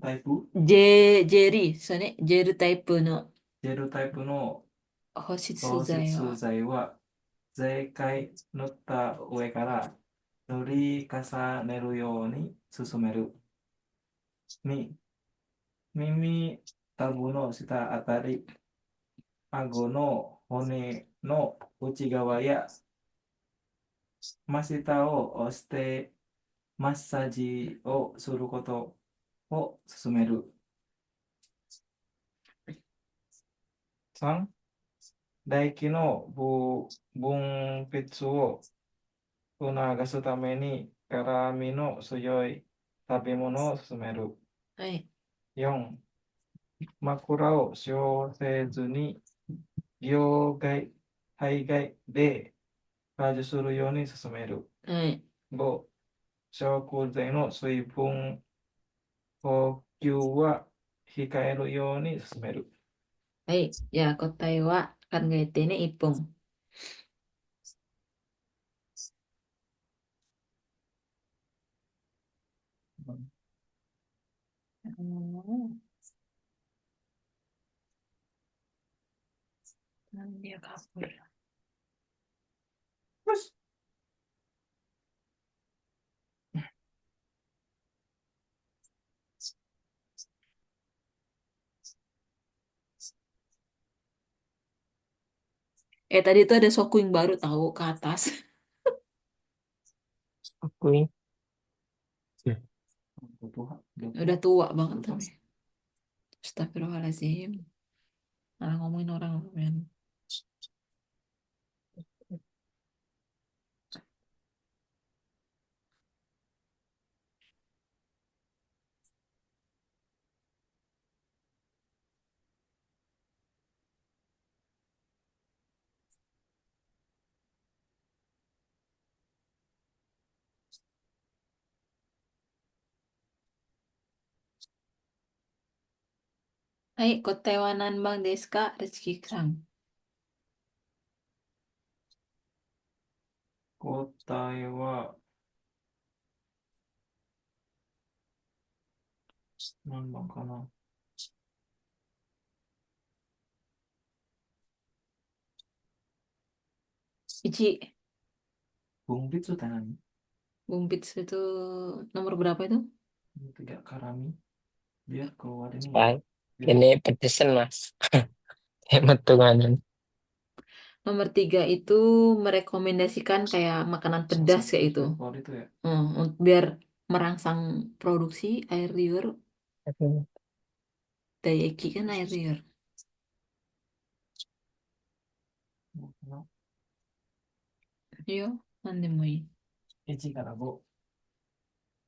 taipu. Jerry, soalnya Jerry type no Jeru taipu no Hoshitsu zai hoshitsu wa. zai wa zeikai nutta ue kara nuri kasaneru you ni susumeru. Ni mimi tabu no shita atari ago no hone no uchigawa ya masita o oshite massaji o suru koto o susumeru. 3、唾液の分泌を促すために辛みの強い食べ物を勧める。はい。 4、枕を使用せずに病害、肺害で解除するように勧める。はい。 5、食材の水分補給は控えるように勧める。はい。じゃあ答えは考えてね、一本。なんでやかぶる。Tadi itu ada Sokuing baru tahu ke atas. Aku ini. Udah tua banget tapi. Astagfirullahaladzim. Malah ngomongin orang men. Hai, kota Taiwanan Bang Deska, Rizky Sang. 答えは何番かな。Ichi, Bumbit itu tangan. Bung Pits itu nomor berapa itu? Tidak karami. Biar keluar ini. Bang, Biar ini pedesan mas. Hemat tunganan. Nomor 3 itu merekomendasikan kayak makanan pedas kayak itu. keluar itu ya. Biar merangsang produksi air liur. Daiki kan air liur. Yo, nanti mau. Ichi karabo.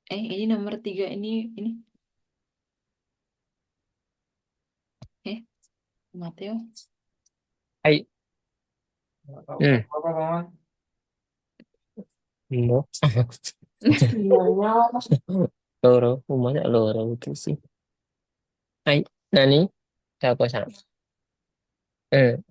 Ini nomor 3 ini. Mateo. Hai. Apa kawan? Iya. Loro, umumnya loro itu sih. Hai, Nani, siapa sama? Hmm.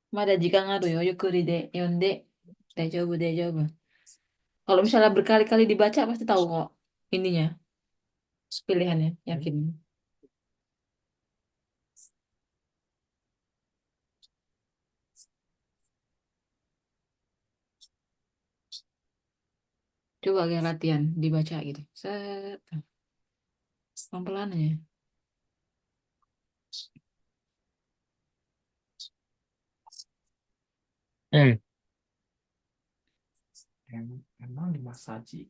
Mada jika ngaruh yo, yukuri de, yonde, daijoubu, daijoubu. Kalau misalnya berkali-kali dibaca pasti tahu kok ininya, pilihannya, yakin. Coba kayak latihan dibaca gitu. Set. Pelan-pelan aja. Hmm. Emang di masaji.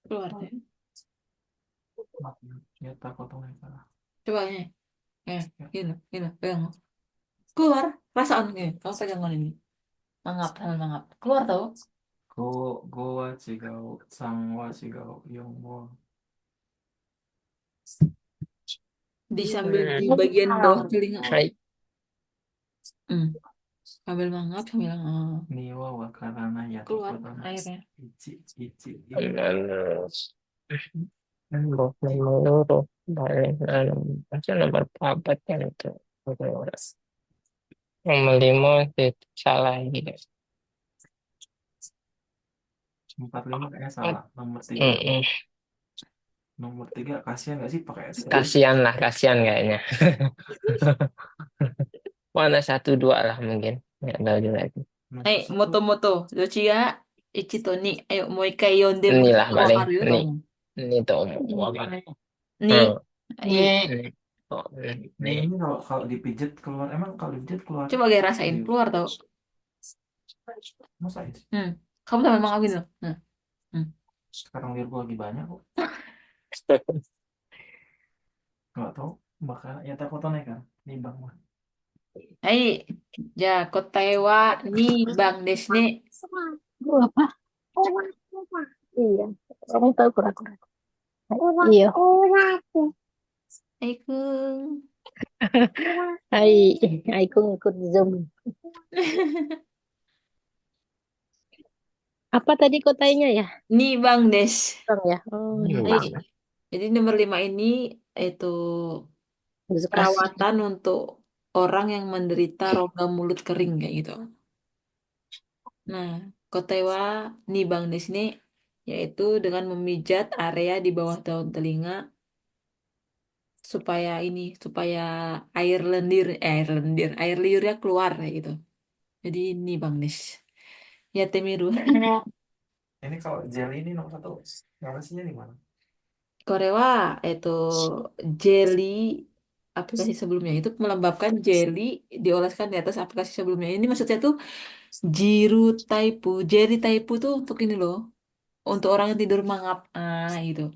Keluar deh. Nyata potongnya salah. Coba ya. Gini, pegang. Keluar, perasaan nih. Kamu pegangan ini. Mangap, sambil mangap. Keluar tau. Go wa chigau, san wa chigau, yon wa. Sambil di bagian bawah telinga. Hai. Sambil mangap, sambil Ni wa wakarana ya. keluar airnya. Ichi. Ananas. Nambah nomor loro. Balik baca nomor papat kan itu. Nomor lima itu salah gitu. 45 kayaknya salah. Mm-mm. Nomor 3 kasihan nggak sih pakai S? Kasihan kayaknya. Mana satu dua lah mungkin. Nggak tahu juga itu. Hai, Nomor 1 moto-moto. Dochi ga ichi to ni. Ayo, mau ikai yonde Inilah moto paling. wakaru yo Ini. tomo. Ini tuh. Ni. Hmm. Hai. Ini. Oh, ini ini. kalau dipijet keluar, emang kalau dipijet keluar Coba gue rasain. liur. Keluar tau. Masa itu? Kamu sama emang Awin loh. Hmm. Sekarang liur gua lagi banyak kok. Nggak tahu. Bakal ya tak foto nih kan. Nih bang mah. Hai. Ja, kotae wa ni bang desu ne. Apa? Iya. Kamu tahu kura-kura. Iya. Hai kung. Hai, aku ngikut Zoom. Apa tadi kotanya ya? Ni bang desu. Bang ya. Oh, Hmm, Hai. bang. Jadi nomor 5 ini itu Bekas. perawatan untuk orang yang menderita rongga mulut kering kayak gitu. Nah, kotewa nibang di sini yaitu dengan memijat area di bawah daun telinga supaya air liurnya keluar kayak gitu. Jadi nibang des. Ya temiru. Ini kalau jelly ini nomor 1. Ngasihnya di mana? Korewa itu jelly aplikasi sebelumnya itu melembabkan jelly dioleskan di atas aplikasi sebelumnya. Ini maksudnya tuh jiru taipu, jelly taipu tuh untuk ini loh, untuk orang yang tidur mangap, gitu.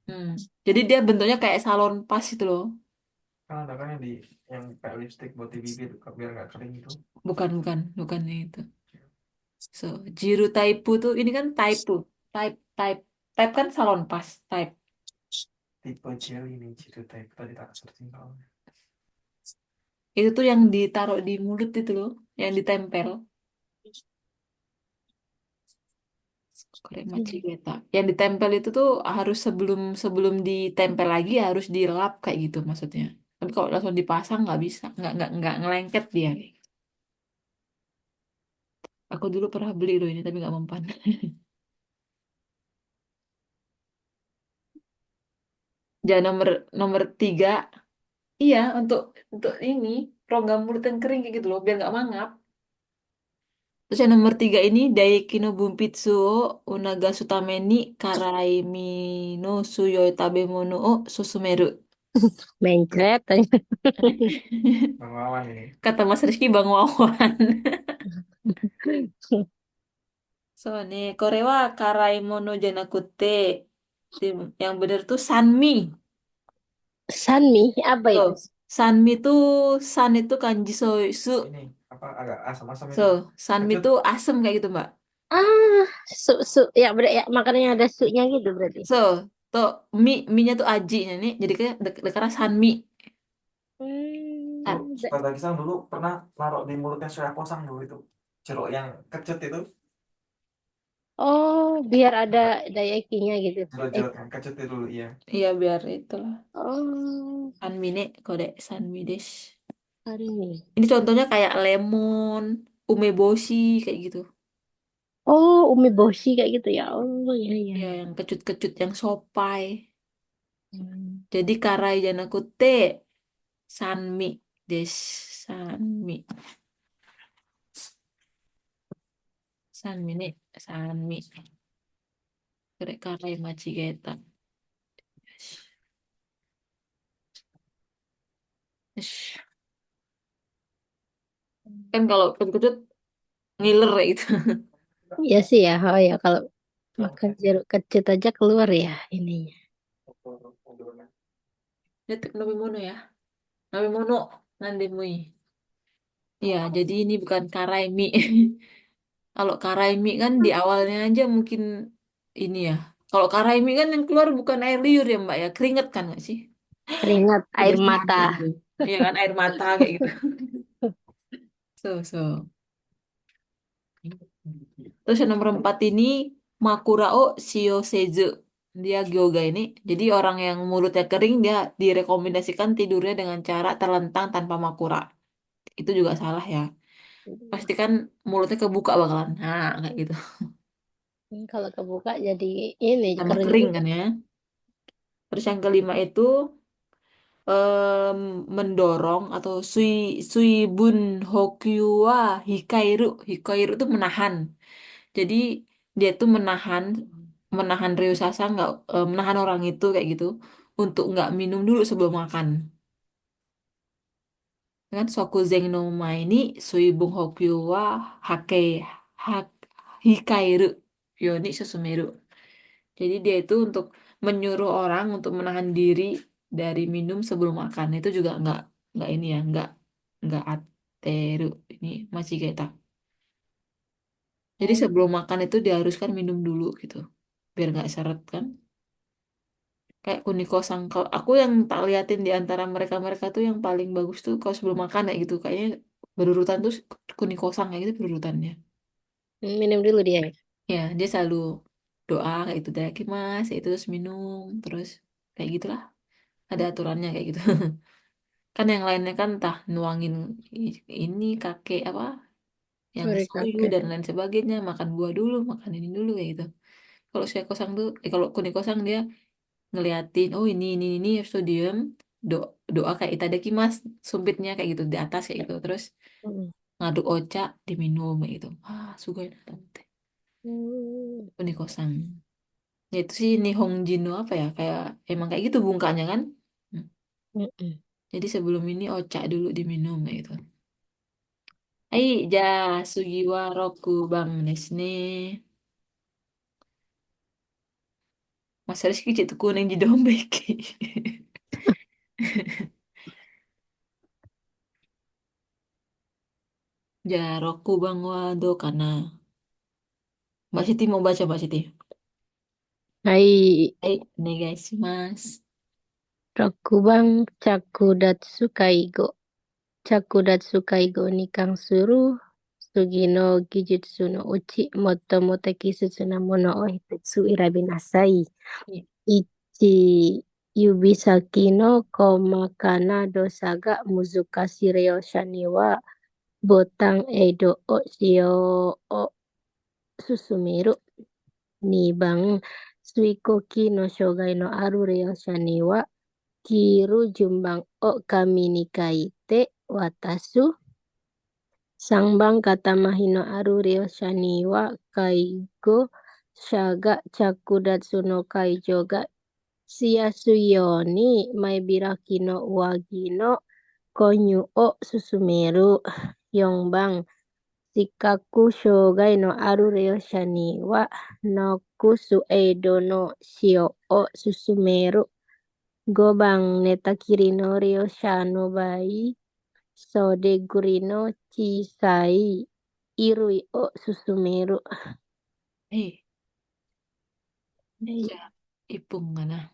Hmm. Jadi dia bentuknya kayak salon pas itu loh. Kan ada kan yang kayak lipstick buat di bibir biar nggak kering itu. Bukan itu. So, jiru taipu tuh ini kan taipu, type, type kan salon pas, type. Tipe jelly nih cerita itu tadi tak searching kalau. Itu tuh yang ditaruh di mulut itu loh, yang ditempel. Korek maci beta. Yang ditempel itu tuh harus sebelum sebelum ditempel lagi harus dilap kayak gitu maksudnya. Tapi kalau langsung dipasang nggak bisa, nggak ngelengket dia. Aku dulu pernah beli loh ini tapi nggak mempan. Jangan nomor 3, iya untuk ini program mulut yang kering kayak gitu loh biar nggak mangap. Terus yang nomor 3 ini Daiki no Bunpitsu o Unaga Sutameni Karaimi no Suyoi Tabemono o Susumeru. Mencret. Bang Wawan ini. Kata Mas Rizky Bang Wawan. So, nih, Korewa Karaimono Janakute. Yang bener tuh Sanmi. Sanmi, apa Tuh, itu? Sanmi tuh, San itu kanji su. Ini apa agak asam-asam So, itu. Sanmi Kecut. tuh asem kayak gitu, Mbak. Ah, su, ya, ya makanya ada su-nya gitu berarti. So, tuh, mie-nya tuh ajinya nih. Jadi kayak dekarnya Sanmi. Tuh, Hmm, Ustaz Kisang dulu pernah naruh di mulutnya Surya Posang dulu itu. Ceruk yang kecut itu. oh, biar ada daya kinya gitu. Jeruk-jeruk yang kecut itu dulu, iya. Iya, biar itulah. Oh, Sanmi nih, kode Sanmi des. hari ini. Ini contohnya kayak lemon, umeboshi, kayak gitu. Oh, umeboshi kayak gitu ya. Oh, iya iya Ya, iya. yang kecut-kecut, yang sopai. Hmm. Jadi karai janakute sanmi des. Sanmi. Sanmi nih, sanmi. Korek karai machigeta. Ish. Kan kalau kecut-kecut ngiler kayak gitu. Iya sih ya. Oh ya, kalau makan jeruk kecut aja keluar ya ininya. Itu Nomi Mono ya. Nomi Mono Nandemui. Iya, jadi ini bukan karai mie. Kalau karai mie kan di awalnya aja mungkin ini ya. Kalau karai mie kan yang keluar bukan air liur ya Mbak ya, keringet kan nggak sih? Keringat, air Kebersihan mata. kayak gitu. Iya kan air mata kayak gitu. So. Terus yang nomor 4 ini Makurao Shio Seizu. dia Gyoga ini. Jadi orang yang mulutnya kering dia direkomendasikan tidurnya dengan cara terlentang tanpa makura. Itu juga salah ya. Pastikan mulutnya kebuka bakalan. Nah, kayak gitu. Kalau kebuka jadi ini Tambah kering kering juga. kan ya. Terus yang kelima itu em, mendorong atau sui bun hokyu wa hikairu. Hikairu itu menahan. Jadi dia tuh menahan menahan Ryusasa nggak menahan orang itu kayak gitu untuk nggak minum dulu sebelum makan. Kan Sokuzeng no Mai ini Suibung Hokyu wa Hake hak, Hikairu Yoni Susumeru. Jadi dia itu untuk menyuruh orang untuk menahan diri dari minum sebelum makan. Itu juga nggak ini ya, nggak ateru. Ini masih kita. Jadi Oh, sebelum makan itu diharuskan minum dulu gitu. Biar nggak seret kan. Kayak kuniko sangkal. Aku yang tak liatin di antara mereka-mereka tuh yang paling bagus tuh kalau sebelum makan kayak gitu. Kayaknya berurutan tuh kuniko sang kayak gitu berurutannya. minum dulu dia. Ya, dia selalu doa kayak itu dari mas, itu terus minum, terus kayak gitulah. Ada aturannya kayak gitu. Kan yang lainnya kan entah nuangin ini kakek apa yang Sorry soyu kakek. dan lain sebagainya, makan buah dulu, makan ini dulu kayak gitu. Kalau saya kosong tuh, kalau kuning kosong dia ngeliatin, oh ini habis itu diem, doa kayak itadaki mas, sumpitnya kayak gitu di atas kayak gitu, terus Hmm. ngaduk ocha diminum kayak gitu. Ah, sugoi na tante. Hmm. Kuning kosong. Ya itu sih Nihonjin apa ya, kayak emang kayak gitu bungkanya kan. Hmm. Mm-mm. Jadi sebelum ini ocha dulu diminum kayak gitu. はい、じゃあ次は6番ですね。Mas Rizky cek tuh kuning di dompet. Ja, roku bang wado kana. Mbak Siti mau baca Mbak Siti. Hai, Hai, onegaishimasu. Rakubang Cakudatsu Kaigo. Cakudatsu Kaigo ni kang suru Sugino Gijutsu no Uchi Motomo Tekisutsu na mono o Hitetsu irabi nasai. Iya. Ichi Yubisaki no Komakana Dosaga Muzukashi Reo Shani wa Botang Edo o Shio o Susumiru. Nibang Suikoki no Shogai no Aru Reo Shani wa Kiru Jumbang o Kami ni Kaite Watasu Sangbang kata Mahino Aru Ryo Shani wa Kaigo Shaga Chakudatsu no Kaijo ga Shiyasuyo ni Maibiraki no Uwagi no Konyu o Susumeru Yongbang Shikaku Shogai no Aru Ryo Shani wa Nokusu Edo no Shio o Susumeru Gobang Netakiri no Ryo Shano Bai Sode Gurino Chisai Irui o Susumeru. Eh, Hai. ja, ipung kana.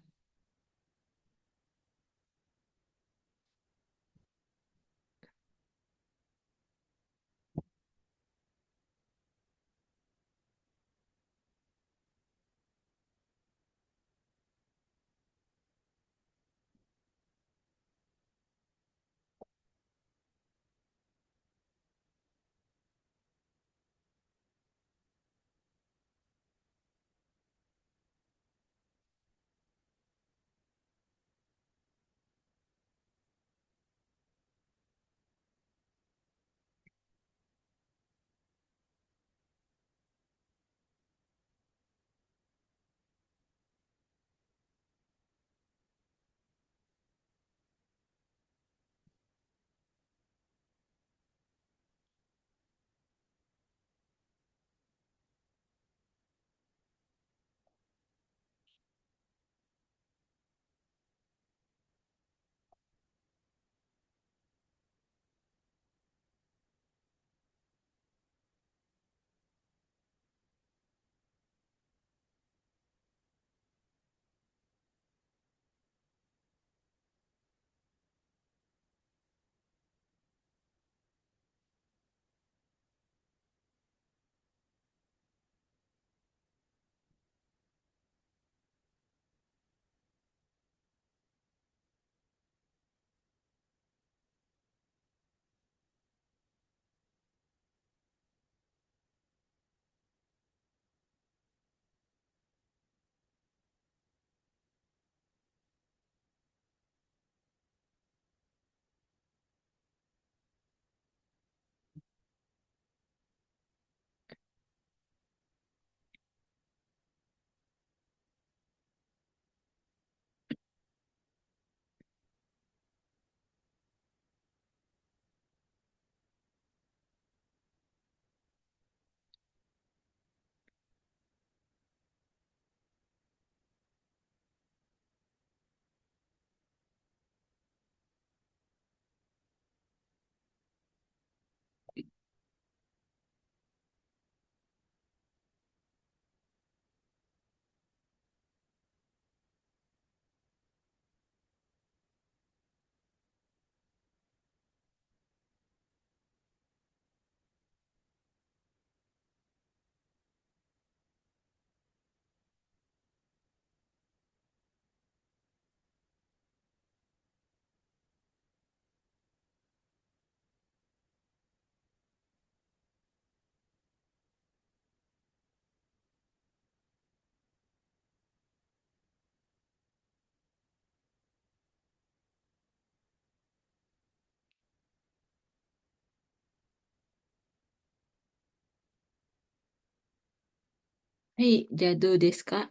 Hei, jado desu ka?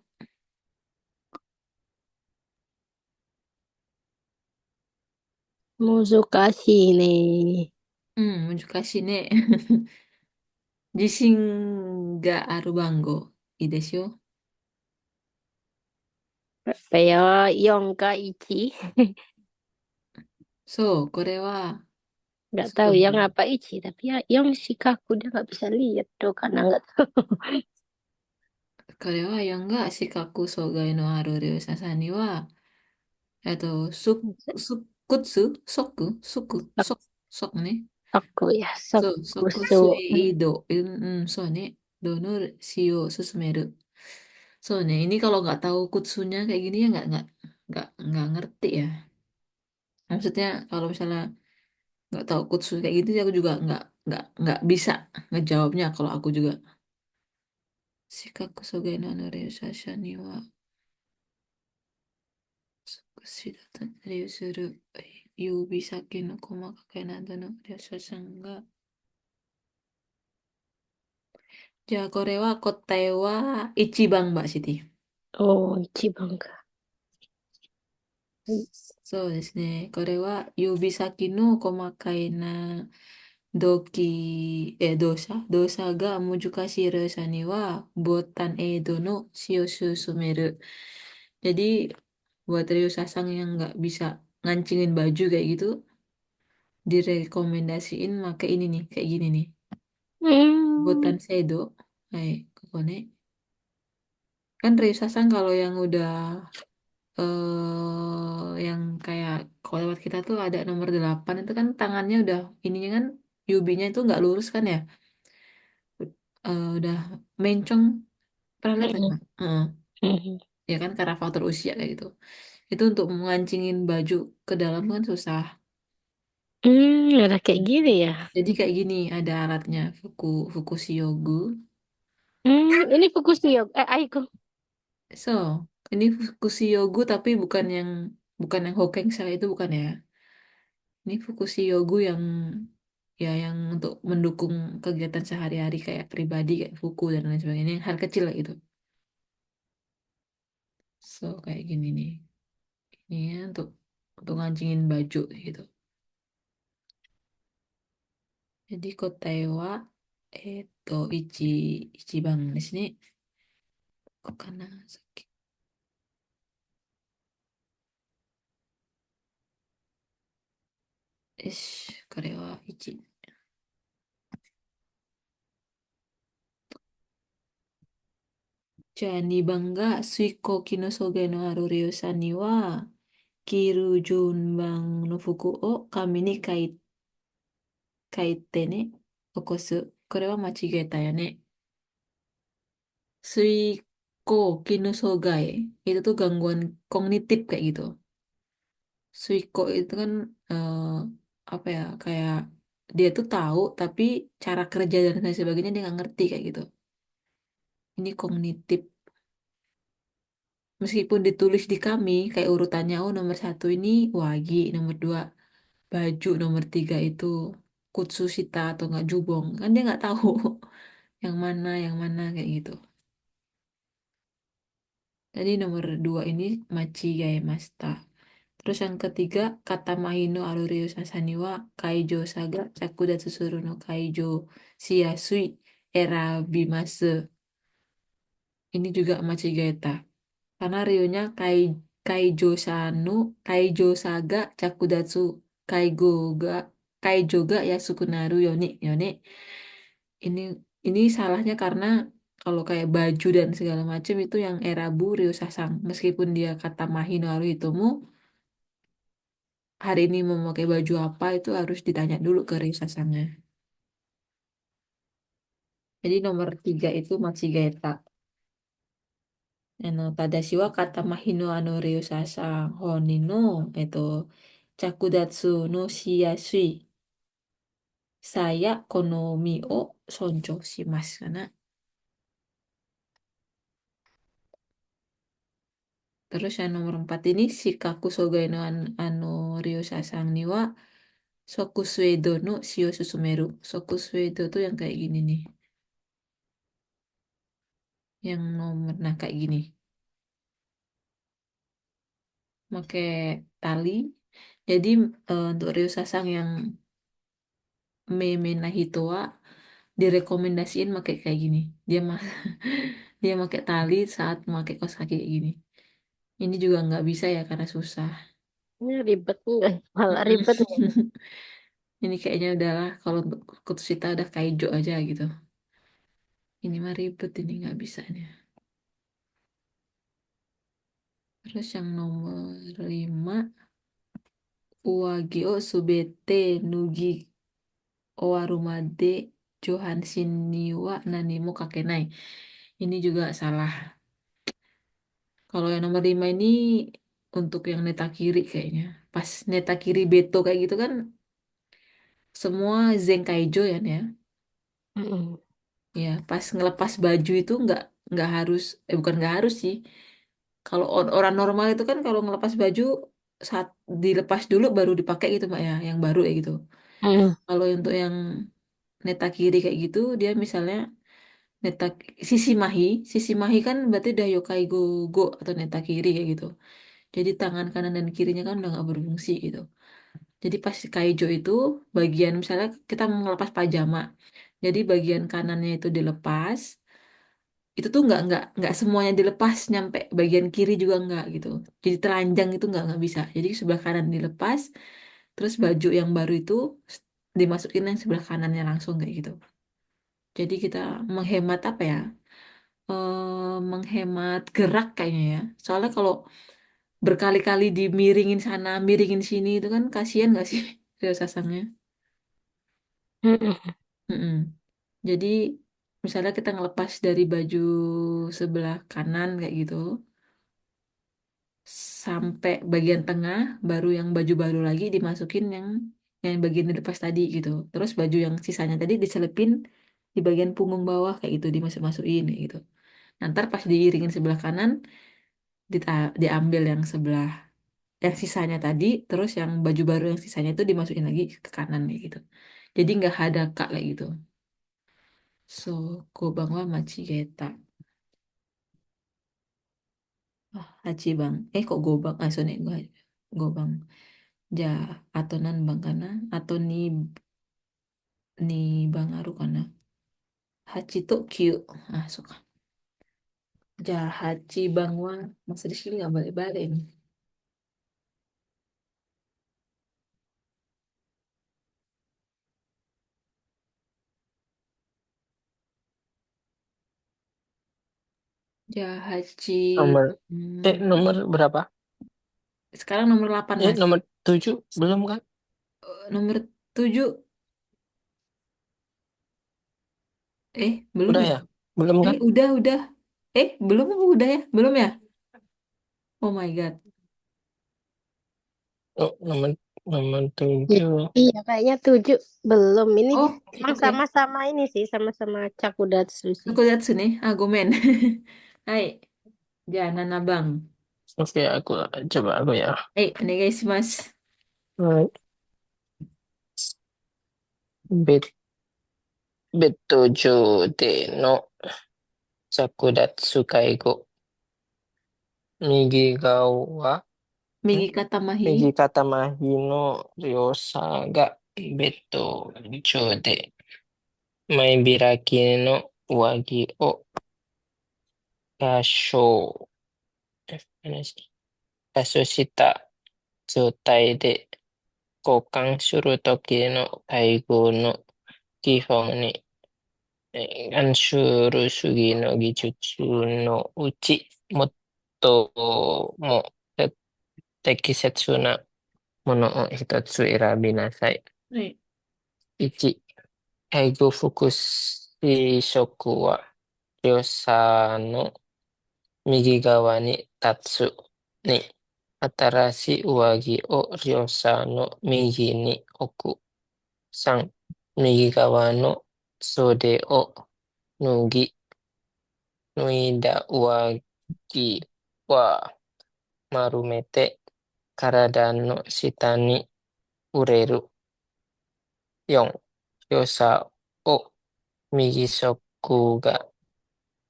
Muzukashi ne.難しいね。自信がある番号。いいでしょ Apa ya? Yongka Ichi. そう、これは、Nggak そ tahu う yang apa Ichi. Tapi ya yang Shikaku dia nggak bisa lihat tuh karena nggak tahu. 彼は4が視覚障害のある両者さんには、即ね。Aku ya, そう、即 Sakusu. 水道、そうね。どの使用を進める。そうね, ini kalau nggak tahu kutsunya kayak gini ya nggak ngerti ya. Maksudnya kalau misalnya nggak tahu kutsu kayak gitu, aku juga nggak bisa ngejawabnya kalau aku juga. Shikaku sogai no ryusasha ni wa sukushi data ryusuru yubi saki no komakakai nado no ryusasha ga. じゃあこれは答えは1番Mbak Siti。Oh, Ichiban ka. そうですね。これは指先の細かいな動作が難しい動作にはボタンエイドの使用進める。Jadi buat Rio Sasang yang nggak bisa ngancingin baju kayak gitu, direkomendasiin pakai ini nih, kayak gini nih. Hmm. Botan Seido. Hai, kokone. Kan Rio Sasang kalau yang udah yang kayak kalau lewat kita tuh ada nomor 8 itu kan tangannya udah ininya kan yubinya itu nggak lurus kan ya. Udah mencong, pernah lihat nggak? Hmm. Mbak? Heeh. Hmm. Ya kan karena faktor usia kayak gitu. Itu untuk mengancingin baju ke dalam kan susah. Ada kayak gini ya. Jadi kayak gini ada alatnya Fukushiogu. Ini Fukushio. Aiko. So, ini Fukushiogu tapi bukan yang Hokeng saya itu bukan ya. Ini Fukushiogu yang ya yang untuk mendukung kegiatan sehari-hari kayak pribadi kayak Fuku dan lain sebagainya, yang hal kecil lah gitu. So, kayak gini nih. Ini ya untuk ngancingin baju gitu. Jadi kotae wa ichibang desu ne. Kok kana saki. よし、これは1。じゃあ2番が水耕機の阻害のある漁師さんには、着る順番の服を紙に書いてね、起こす。これは間違えたよね。Suiko itu tuh gangguan kognitif kayak gitu. Suiko itu kan apa ya, kayak dia tuh tahu tapi cara kerja dan lain sebagainya dia nggak ngerti kayak gitu. Ini kognitif. Meskipun ditulis di kami kayak urutannya, oh nomor 1 ini wagi, nomor 2 baju, nomor 3 itu kutsushita atau nggak jubong, kan dia nggak tahu yang mana kayak gitu. Jadi nomor 2 ini machigaemashita. Terus yang ketiga, kata mahino aruryo sasani wa kaijo saga sakudatsu suru no kaijo shiasui erabimasu. Ini juga machigaeta. Karena rionya kaijo sanu, kaijo saga cakudatsu kaigo ga kaijo ga yasukunaru yone. Ini ini salahnya karena kalau kayak baju dan segala macam itu yang Erabu Ryo Sasang. Meskipun dia kata Mahino Haru Hitomu, hari ini mau pakai baju apa itu harus ditanya dulu ke Ryo Sasangnya. Jadi nomor 3 itu Machigaeta. Tadashi wa kata Mahino ano Ryo Sasang honi no Chakudatsu no shiyasui saya konomi o sonjo shimasu kana. Terus yang nomor 4 ini Shikaku Sogai no ano Ryo Sasang ni wa Sokusuedo no Shio Susumeru. Sokusuedo tuh yang kayak gini nih. Yang nomor, nah kayak gini. Pakai tali. Jadi untuk Ryo Sasang yang Meme Nahitoa direkomendasiin pakai kayak gini. Dia mah dia pakai tali saat pakai kaos kaki kayak gini. Ini juga nggak bisa ya karena susah. Ini ribet enggak? Malah Mm-mm. ribet ya. Ini kayaknya udahlah kalau untuk Kutusita udah kaijo aja gitu. Ini mah ribet ini nggak bisanya. Terus yang nomor 5 Uwagi o Subete Nugi Owarumade Johanshin ni wa Nani mo Kakenai. Ini juga salah. Kalau yang nomor 5 ini untuk yang neta kiri kayaknya. Pas neta kiri Beto kayak gitu kan semua Zenkaijo ya. Mm-mm. Ya, pas ngelepas baju itu nggak harus bukan nggak harus sih. Kalau orang normal itu kan kalau ngelepas baju saat dilepas dulu baru dipakai gitu Mbak ya, yang baru ya gitu. Mm-mm. Kalau untuk yang neta kiri kayak gitu dia misalnya neta sisi mahi kan berarti udah yokai go go atau neta kiri kayak gitu. Jadi tangan kanan dan kirinya kan udah nggak berfungsi gitu. Jadi pas kaijo itu bagian misalnya kita mau ngelepas pajama. Jadi bagian kanannya itu dilepas, itu tuh nggak semuanya dilepas nyampe bagian kiri juga nggak gitu. Jadi telanjang itu nggak bisa. Jadi sebelah kanan dilepas, terus baju yang baru itu dimasukin yang sebelah kanannya langsung kayak gitu. Jadi kita menghemat apa ya? Menghemat gerak kayaknya ya. Soalnya kalau berkali-kali dimiringin sana, miringin sini itu kan kasihan nggak sih Rio Sasangnya? Mm-mm. Mm-mm. Jadi misalnya kita ngelepas dari baju sebelah kanan kayak gitu, sampai bagian tengah, baru yang baju baru lagi dimasukin yang bagian dilepas tadi gitu. Terus baju yang sisanya tadi diselipin di bagian punggung bawah kayak gitu, dimasuk-masukin kayak gitu. Nanti pas diiringin sebelah kanan, diambil yang sebelah yang sisanya tadi, terus yang baju baru yang sisanya itu dimasukin lagi ke kanan kayak gitu. Jadi nggak ada kak kayak gitu. So, Gobang wa Machigeta. Ah, Hachibang. Kok Gobang? Ah, sorry, Gobang. Ja, atau nan bang kana, atau ni bang aru kana. Hachi to cute. Ah, suka. Ja, Hachi bang wa. Masa di sini nggak balik-balik nih. Ja, Hachi. Nomor Hmm, nomor berapa? sekarang nomor 8 Mas. Nomor 7 belum kan? Nomor 7. Belum Udah ya? ya? Belum kan? Udah. Belum apa udah ya? Belum ya? Oh my God. Oh, nomor nomor I- 7. Iya, kayaknya 7 belum. Ini Oh, emang oke. sama-sama ini sih, sama-sama Cakudatsu sih. Aku lihat sini. Ah, gomen. Hai. Jangan abang. Oke, coba aku ya. Onegaishimasu. Right. Bet Bettojo de no Sakudatsu Kaigo. Migi gawa, Migi Katamahi. migi katamahi no ryosa ga bettojo de maibiraki no wagi o kasho, mana sih? Kaso shita jotai de kokan suru toki no kaigo no kihon ni anshuru sugi no gijutsu no uchi motto mo tekisetsu na mono o hitatsu erabi nasai. Hai. 1、介護福祉職は両者の右側に立つ。2、新しい上着を両者の右に置く。3、右側の袖を脱ぎ、脱いだ上着は丸めて体の下に触れる。4、両者を右側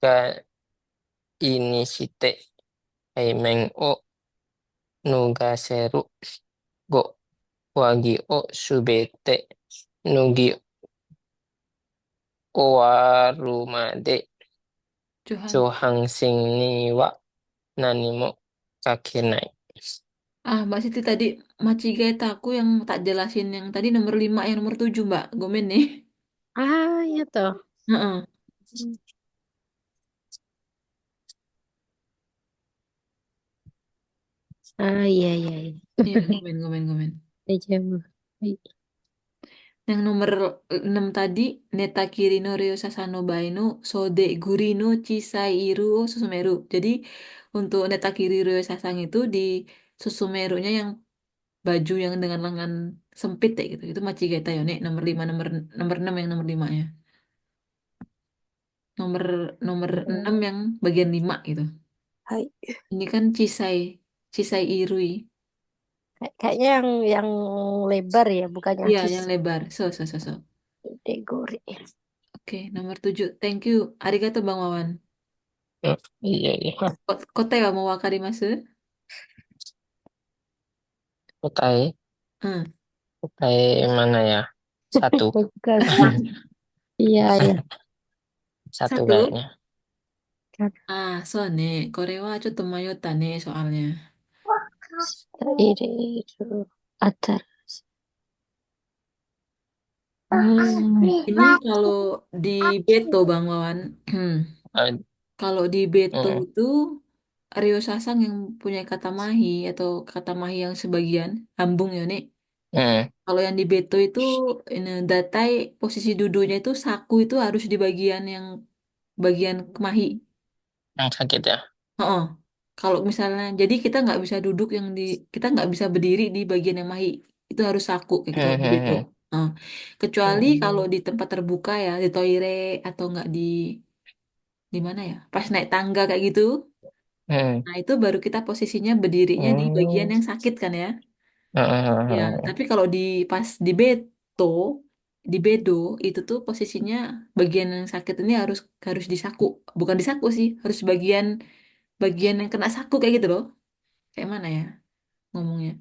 が ini site Aimeng o Nugaseru go Wagi o Subete Nugi Owarumade Johan. Johansing ni wa Nanimo Kakenai. Mbak Siti tadi Machigeta aku yang tak jelasin yang tadi nomor 5 yang nomor 7 Mbak. Gomen nih. Ah, iya toh. Heeh. Hmm. Ah, iya, iya, iya. Iya, gomen, gomen, gomen. Dejavu. Baik. Yang nomor 6 tadi, Netakiri no Ryo Sasano Baino Sode Gurino Chisairu o Susumeru. Jadi untuk Netakiri Ryo Sasang itu di Susumerunya yang baju yang dengan lengan sempit ya gitu. Itu Machigeta Yone nomor 5 nomor 6 yang nomor 5 ya. Nomor nomor 6 yang bagian 5 gitu. Hai. Ini kan Cisai Irui. Kayaknya yang lebar ya, bukan yang Iya, cis. yang lebar. So. Degori. Oke, nomor 7. Thank you. Arigato Bang Wawan. Iya, iya. Kote wa mau wakarimasu? Kutai, Hmm. kutai mana ya? Satu. Bukan. Iya, iya. Satu Satu. kayaknya. So ne. Korewa cotto mayota ne soalnya. Ini itu atar. Hmm. Ini kalau di Beto Bang Wawan. Eh, Kalau di Beto mm, itu Rio Sasang yang punya kata mahi atau kata mahi yang sebagian hambung ya nih. mm, Kalau yang di Beto itu ini datai posisi duduknya itu saku itu harus di bagian yang bagian kemahi. yang sakit ya. Heeh. Kalau misalnya, jadi kita nggak bisa duduk kita nggak bisa berdiri di bagian yang mahi. Itu harus saku kayak gitu kalau di Beto. Heeh. Kecuali kalau di tempat terbuka ya, di toilet atau nggak di mana ya, pas naik tangga kayak gitu. Nah itu baru kita posisinya berdirinya di bagian yang sakit kan ya. Ya, tapi kalau pas di beto, di bedo itu tuh posisinya bagian yang sakit ini harus harus disaku, bukan disaku sih, harus bagian bagian yang kena saku kayak gitu loh. Kayak mana ya ngomongnya?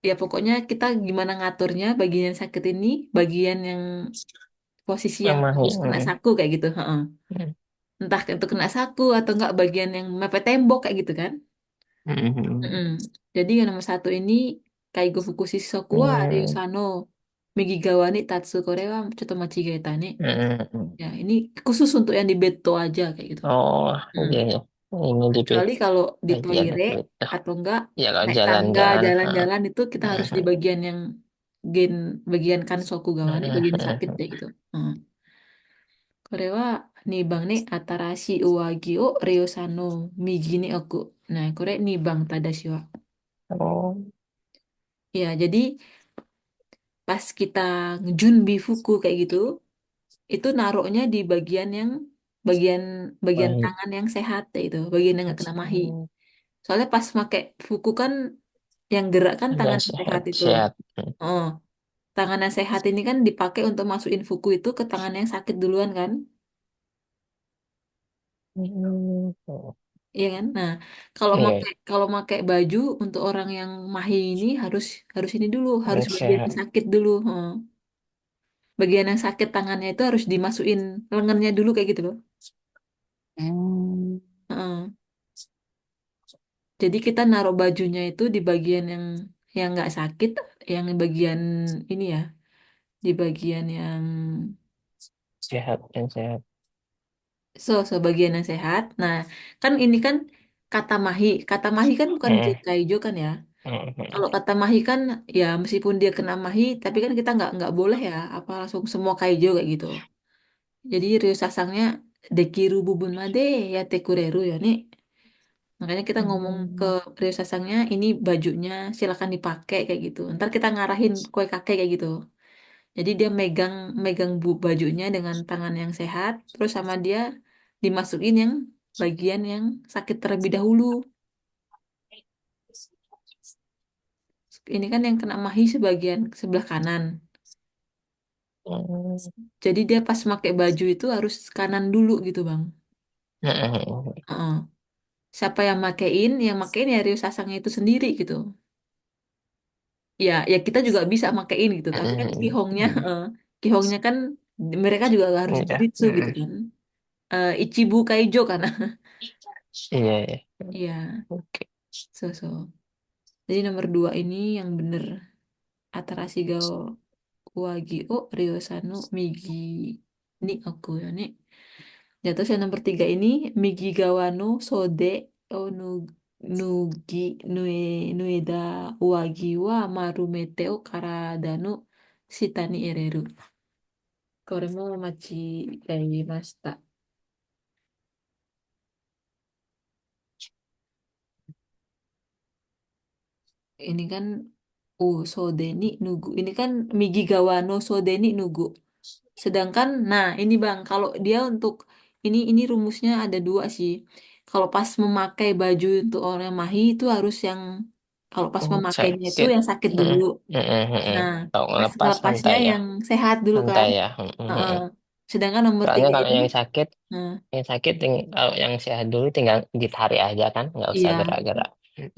Ya pokoknya kita gimana ngaturnya bagian yang sakit ini, bagian yang posisi Yang yang mahi. harus kena saku kayak gitu. Heeh. Entah itu kena saku atau enggak bagian yang mepet tembok kayak gitu kan. Mm-mm. Jadi yang nomor 1 ini Kaigo Fukushi Sokuwa Ryusano Migigawa ni Tatsu Korewa Chotomachi Gaetane. Ya, ini khusus untuk yang di Beto aja kayak gitu. Oh, Mm. iya, iya. Ini di Kecuali kalau di bagian toilet itu. atau enggak Ya kalau naik tangga, jalan-jalan. jalan-jalan itu kita harus di bagian yang gen bagian kan Sokugawa nih, bagian sakit kayak gitu. Mm. Korewa nih bang nih Atarashi Uwagi o Ryosano Migi ni oku. Nah, kore nih bang Tadashi wa. Oh, Ya, jadi pas kita ngejunbi fuku kayak gitu, itu naruhnya di bagian bagian baik. tangan yang sehat ya itu, bagian yang nggak kena mahi. Soalnya pas pakai fuku kan yang gerak kan Yang tangan yang sehat sehat, itu. sehat. Oh, tangan yang sehat ini kan dipakai untuk masukin fuku itu ke tangan yang sakit duluan kan? Oh, Iya kan? Nah, kalau iya, kalau pakai baju untuk orang yang mahi ini harus harus ini dulu, harus yang bagian yang sehat. sakit dulu. Bagian yang sakit tangannya itu harus dimasukin lengannya dulu kayak gitu loh. Hmm. Heeh. Jadi kita naruh bajunya itu di bagian yang nggak sakit, yang bagian ini ya, di bagian yang Sehat, yang sehat. bagian yang sehat. Nah, kan ini kan kata mahi kan bukan Mm, kaijo kan ya. mm, Kalau kata mahi kan ya meskipun dia kena mahi, tapi kan kita nggak boleh ya apa langsung semua kaijo kayak gitu. Jadi Ryo Sasangnya Dekiru Bubun Made ya Tekureru ya nih. Makanya kita ngomong ke mm. Rio Sasangnya, ini bajunya silakan dipakai kayak gitu. Ntar kita ngarahin kue kakek kayak gitu. Jadi dia megang megang bajunya dengan tangan yang sehat, terus sama dia dimasukin yang bagian yang sakit terlebih dahulu. Ini kan yang kena mahi sebagian sebelah kanan. Mm. Jadi dia pas pakai baju itu harus kanan dulu gitu, Bang. Mm-mm. Heeh. Siapa yang makein ya Ryo Sasangnya itu sendiri gitu. Ya, ya kita juga bisa makein gitu. Tapi kan Mm-mm. Kihongnya, Mm. Kihongnya kan mereka juga harus Iya. jujitsu gitu Mm-mm. kan. Ichibu Kaijo karena, Iya, iya. ya, Oke. so. Jadi nomor dua ini yang bener Atarashi ga Wagi o Ryosano Migi ni aku ya nih. Ya terus yang nomor tiga ini Migi Gawano Sode o Nugi Nueda Wagi wa Marumete o Karada no Shita ni Ereru. Kore mo machi mashita. Ini kan Sodeni Nugu. Ini kan Migi Gawano Sodeni Nugu. Sedangkan, nah ini Bang, kalau dia untuk ini rumusnya ada dua sih. Kalau pas memakai baju untuk orang mahi itu harus yang kalau pas Oh, memakainya itu sakit. yang sakit dulu. Mm-mm. Mm-mm. Mm-mm. Nah, Kalau pas ngelepas ngelepasnya santai ya. yang sehat dulu Santai kan. ya. Mm-mm. Heeh. Mm-mm. Sedangkan nomor Soalnya tiga kalau ini, nah, yang sakit kalau yang sehat dulu tinggal ditarik aja kan, nggak usah iya, gerak-gerak.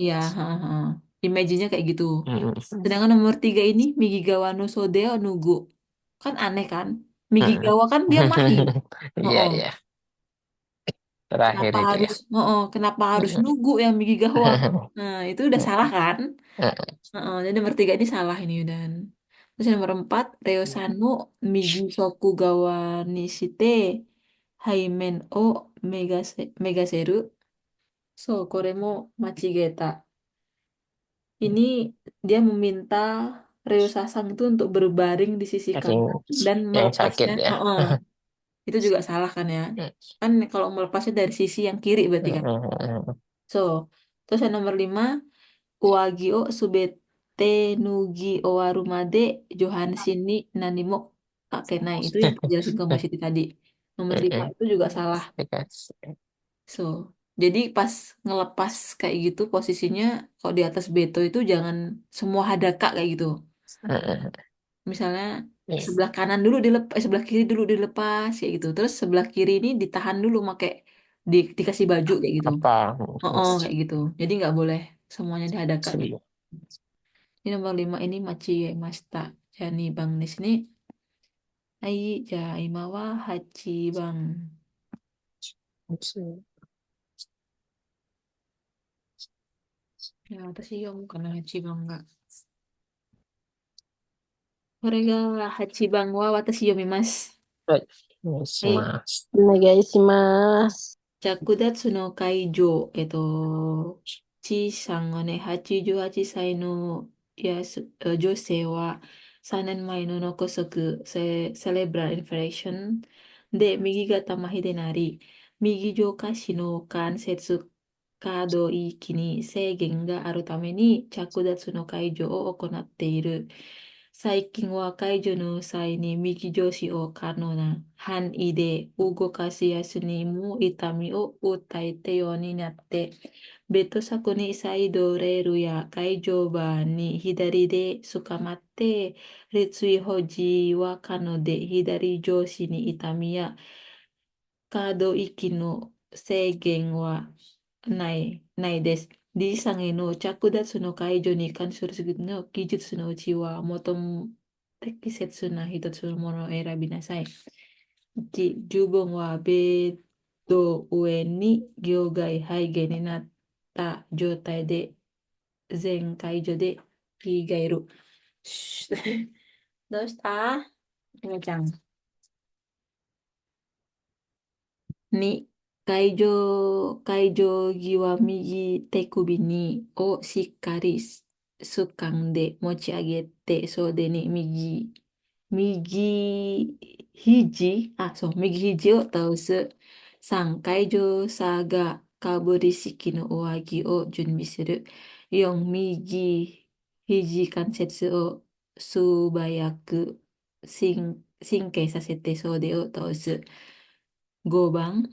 iya, heeh, heeh. Image-nya kayak gitu. Mm-mm. Sedangkan nomor tiga ini Migigawa no Sodeo Nugu. Kan aneh kan? Mm-mm. Migigawa kan dia mahi. Iya, Heeh. iya. Terakhir itu ya. Kenapa harus Mm-mm. nunggu yang Migi Gawa? Nah, itu udah salah kan? Mm-mm. Jadi nomor tiga ini salah ini udah. Terus yang nomor empat, Reosanu Migi Soku Gawa Nishite Haimen o Megaseru So Koremo Machigeta. Ini dia meminta Reo Sasang itu untuk berbaring di sisi Saking kanan dan yang sakit melepasnya. ya. Itu juga salah kan ya? Kan kalau melepasnya dari sisi yang kiri berarti kan? Mm-mm. So, terus yang nomor lima, Uwagio Subete Nugi Owarumade Johan Sini Nanimo Kakenai. Itu yang jelasin ke Mbak Siti tadi. Nomor lima Mm-mm. itu juga salah. Dikasih. So, jadi pas ngelepas kayak gitu posisinya, kalau di atas beto itu jangan semua hadaka kayak gitu. Mm-mm. Misalnya Iya. sebelah kanan dulu dilepas, sebelah kiri dulu dilepas kayak gitu. Terus sebelah kiri ini ditahan dulu pakai dikasih baju kayak gitu. Apa? Oh, kayak gitu. Jadi nggak boleh semuanya dihadaka gitu. Sih. Ini nomor lima ini Machi Masta. Yani Bang di sini. Ai ja imawa hachi bang. Ya,私読むかな、8番が。これが8番は私読みます。Right. はい。Mas. Onegaishimasu. 着脱の会場、ちいさんがね、88歳の女性は3年前の脳梗塞、セレブラルインフレーションで右肩麻痺でなり、右上下肢の関節可動域に制限があるために着脱の介助を行っている。最近は介助の際に右上肢を可能な範囲で動かしやすにも痛みを訴えてようになって、ベッド柵にサイドレールや介助バーに左で捕まって、立位保持は可能で、左上肢に痛みや可動域の制限はないです。D さんへの着脱の解除に関するの技術のうちは、最も適切な一つのものを選びなさい。1、十分はベッド上に業界肺炎になった状態で全解除で着替える。どうしたみなちゃん。2、会場際右手首をしっかり掴んで持ち上げて、袖に右右肘を倒す。3、会場さがかぶり式の上着を準備する。4、右肘関節を素早く神経させて袖を倒す。5番、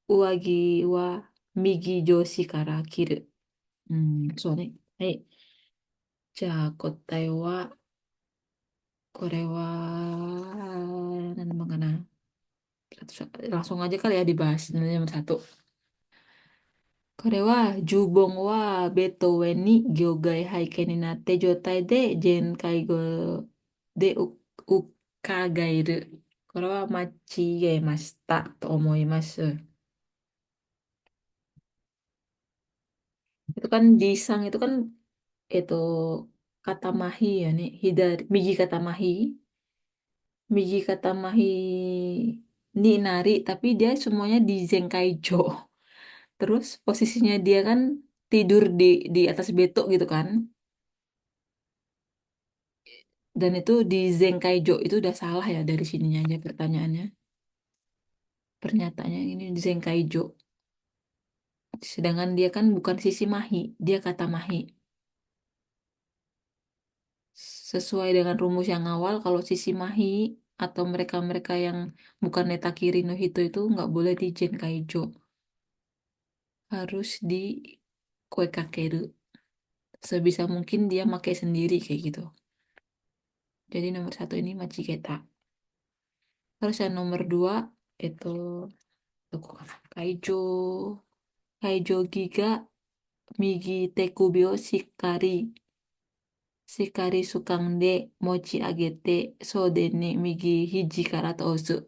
上着は右上司から着る。うん、そうね。はい。じゃあ答えは、これは、何番かな。langsung aja kali ya dibahas nomor satu. Korewa jubong wa beto weni gyogai haiken ni natte jotai de jenkai go de ukagairu. Korewa machigemashita to omoimasu. Itu kan disang itu kan itu kata mahi ya nih hidari migi kata mahi. Migi kata mahi ni nari tapi dia semuanya di Zenkaijo. Terus posisinya dia kan tidur di atas betok gitu kan. Dan itu di Zenkaijo itu udah salah ya dari sininya aja pertanyaannya. Pernyataannya ini di Zenkaijo. Sedangkan dia kan bukan sisi mahi, dia kata mahi. Sesuai dengan rumus yang awal, kalau sisi mahi atau mereka-mereka yang bukan netakiri no hito itu nggak boleh di Zenkaijo. Harus di Koekakeru. Sebisa mungkin dia pakai sendiri kayak gitu. Jadi nomor satu ini Machigeta. Terus yang nomor dua itu toko Kaijo. Kaijo Giga Migi Tekubyo Shikari. Shikari Sukande Mochi Agete Sode ni Migi Hiji Kara Tosu.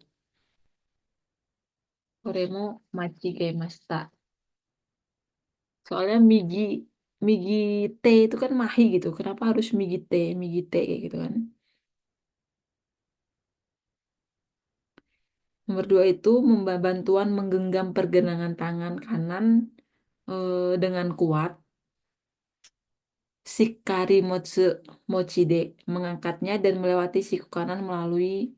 Kore mo machigemashita. Soalnya Migi T itu kan mahi gitu. Kenapa harus Migi T kayak gitu kan? Nomor dua itu bantuan menggenggam pergelangan tangan kanan dengan kuat. Shikari mochide mengangkatnya dan melewati siku kanan melalui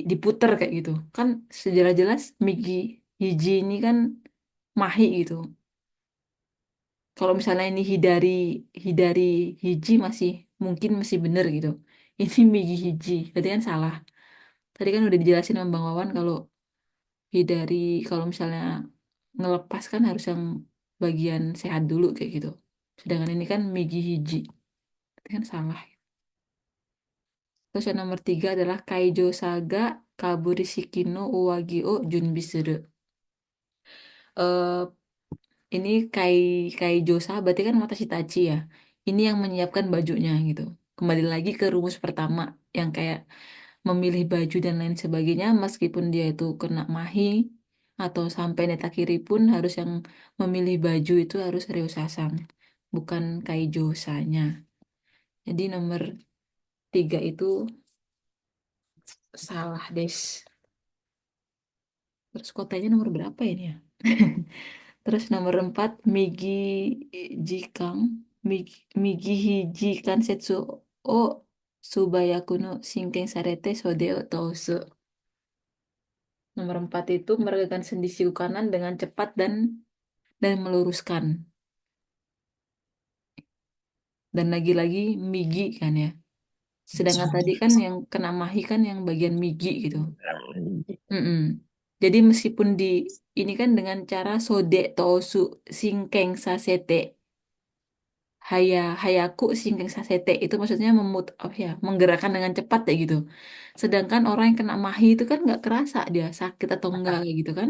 diputer kayak gitu. Kan sejelas-jelas Migi Hiji ini kan mahi gitu. Kalau misalnya ini Hidari Hidari Hiji mungkin masih bener gitu. Ini Migi Hiji, berarti kan salah. Tadi kan udah dijelasin sama Bang Wawan kalau hindari kalau misalnya ngelepas kan harus yang bagian sehat dulu kayak gitu. Sedangkan ini kan Migi Hiji. Itu kan salah. Terus yang nomor tiga adalah Kaijo Saga Kaburishiki no Uwagi o Junbisuru. Eh ini Kaijo Sa berarti kan mata Hitachi ya. Ini yang menyiapkan bajunya gitu. Kembali lagi ke rumus pertama yang kayak memilih baju dan lain sebagainya meskipun dia itu kena mahi atau sampai netakiri pun harus yang memilih baju itu harus Ryo Sasang bukan Kaijo Sa-nya. Jadi nomor tiga itu salah des. Terus kotanya nomor berapa ini ya? Terus nomor empat Jikang Migi Hiji Kansetsu o Subayaku no Shinken Sarete Sodeo Tosu. Nomor empat itu meregangkan sendi siku kanan dengan cepat dan meluruskan. Dan lagi-lagi migi kan ya. Sedangkan tadi kan yang kena mahi kan yang bagian migi gitu. Mm-mm. Jadi meskipun ini kan dengan cara sode tosu singkeng sasete hayaku singkeng sasete itu maksudnya menggerakkan dengan cepat ya gitu. Sedangkan orang yang kena mahi itu kan nggak kerasa dia sakit atau enggak kayak gitu kan.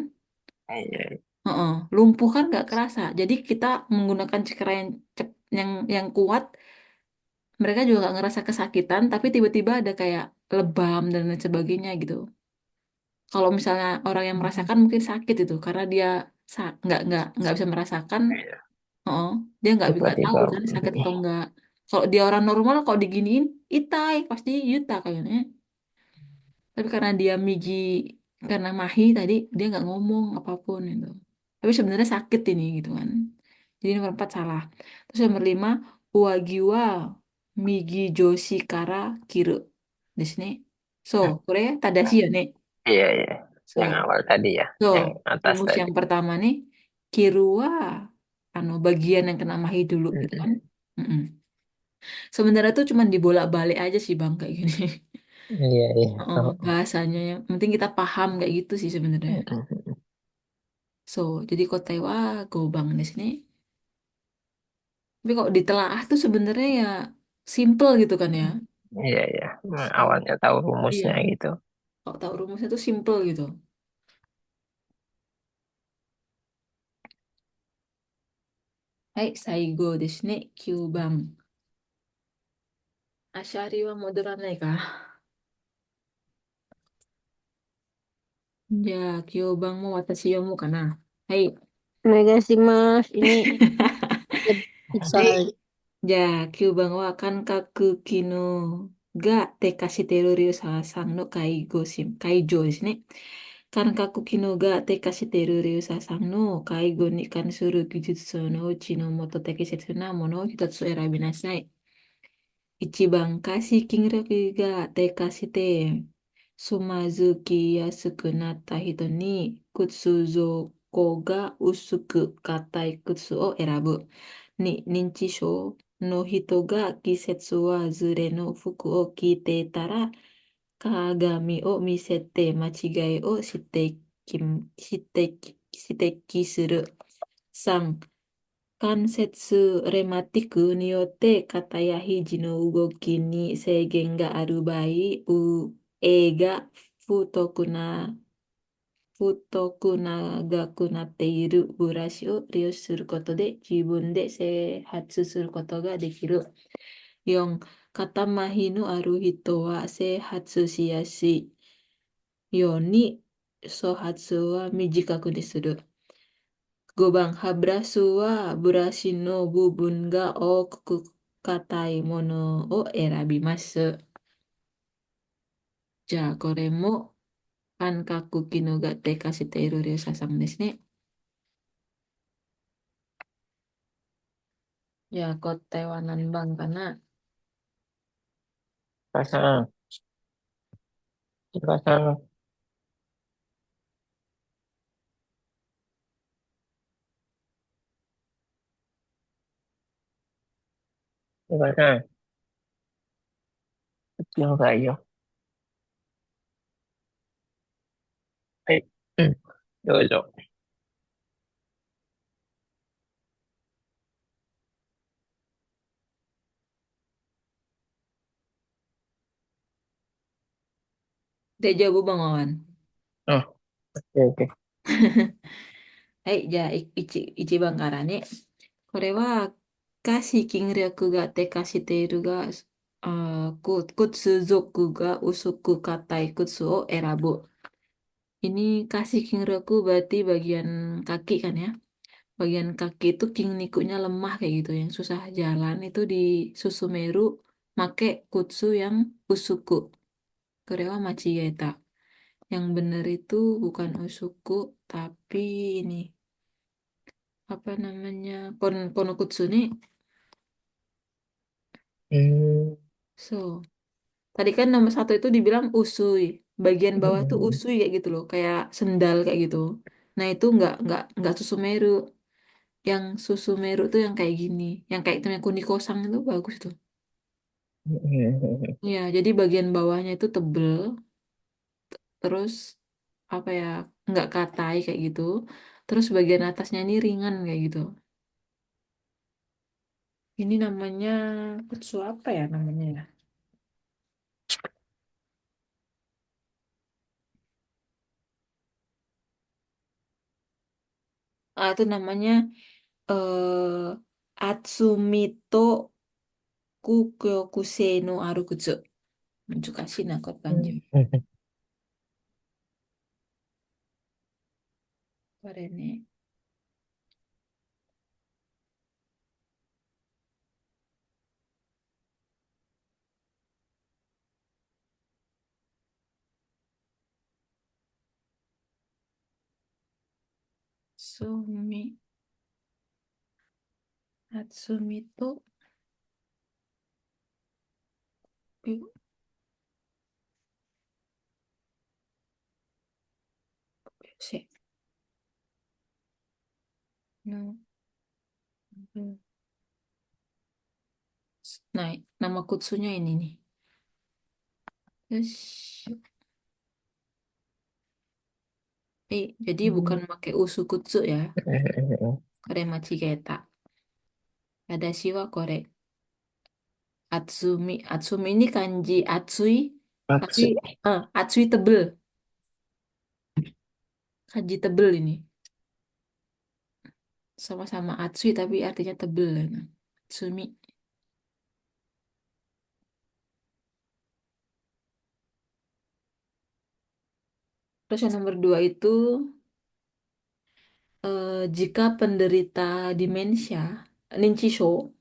Iya, Heeh, lumpuh kan nggak kerasa. Jadi kita menggunakan cakra yang kuat, mereka juga nggak ngerasa kesakitan, tapi tiba-tiba ada kayak lebam dan lain sebagainya gitu. Kalau misalnya orang yang merasakan mungkin sakit itu karena dia nggak bisa merasakan, iya. heeh, dia nggak tahu Tiba-tiba kan sakit atau enggak. Kalau dia orang normal, kalau diginiin, itai pasti yuta kayaknya. Tapi karena dia karena mahi tadi dia nggak ngomong apapun itu. Tapi sebenarnya sakit ini gitu kan. Jadi nomor empat salah. Terus nomor lima Uwagiwa Migi Joshi Kara Kiru. Di sini. So, Korea Tadashi ya nih. Iya, iya. Yang So, awal tadi ya, so yang atas rumus tadi. yang pertama nih Kiru wa bagian yang kena mahi dulu gitu kan. Mm-mm. Mm-mm. Sebenarnya tuh cuma dibolak-balik aja sih Bang kayak gini. Iya, iya. Oh, bahasanya yang penting kita paham kayak gitu sih sebenarnya. Mm-mm. So, jadi kota wa Gobang di sini. Tapi kok ditelaah tuh sebenarnya ya simple gitu kan ya. Iya, iya. Kalau Awalnya tahu rumusnya iya, gitu. kalau tahu rumusnya tuh simple gitu. はい、最後ですね。9番。あしゃりは戻らないか。じゃあ、9番も私読もうかな。はい。Onegaishimasu. Ini Hey. sekali. じゃあ、9番は、感覚機能が低下しているリュウサワさんの介助ですね。感覚機能が低下しているリュウサワさんの介護に関する技術のうちのもっと適切なものを一つ選びなさい。1番、下肢筋力が低下して、つまずきやすくなった人に、靴底が薄く硬い靴を選ぶ。2、認知症の人が季節外れの服を着ていたら、鏡を見せて間違いを指摘する。3、関節レマティックによって肩や肘の動きに制限がある場合、腕が太くな、太く長くなっているブラシを利用することで自分で整髪することができる。4、肩麻痺のある人は整髪しやすいように剃髪は短くにする。5番、歯ブラシはブラシの部分が大きく硬いものを選びます。じゃあ、これも感覚機能が低下しているリュウサさんですね。じゃあ、答えは何番かな？さん、ちかさん、ちかさん、こっちの方がいいよ。はい。うん。どうぞ。で、jawab Bang Wawan. うん。オッケーオッケー。はい、じゃあ、一番からね。これは、下肢筋力が低下しているが、靴底が薄く硬い靴を選ぶ。Ini kasih king Roku berarti bagian kaki kan ya. Bagian kaki itu king nikunya lemah kayak gitu. Yang susah jalan itu di Susumeru make kutsu yang usuku. Korewa Machigeta. Yang benar itu bukan usuku tapi ini apa namanya konokutsu nih. Hmm. So, tadi kan nomor satu itu dibilang usui. Bagian bawah tuh Hmm. usui kayak gitu loh, kayak sendal kayak gitu. Nah itu nggak Susumeru. Yang susu Meru tuh yang kayak gini, yang kayak itu yang kunikosang itu bagus tuh. Hmm. Ya, jadi bagian bawahnya itu tebel, terus apa ya, nggak katai kayak gitu. Terus bagian atasnya ini ringan kayak gitu. Ini namanya kutsu apa ya namanya ya? Ah, itu namanya Atsumito Kukyokusei no Arukutsu. Mencukashi nakot kanji. Keren nih. Atsumito Kukyokusei. No. Nah, nama kutsunya ini nih. Terus, jadi bukan pakai usu kutsu ya. Kore machigeta. Ada shiwa kore. Atsumi. Atsumi ini kanji atsui. Tapi, Maksud, atsui tebel. Kanji tebel ini. Sama-sama Atsui tapi artinya tebel. Nah. Atsumi. Terus yang nomor dua itu jika penderita demensia, Ninshisho,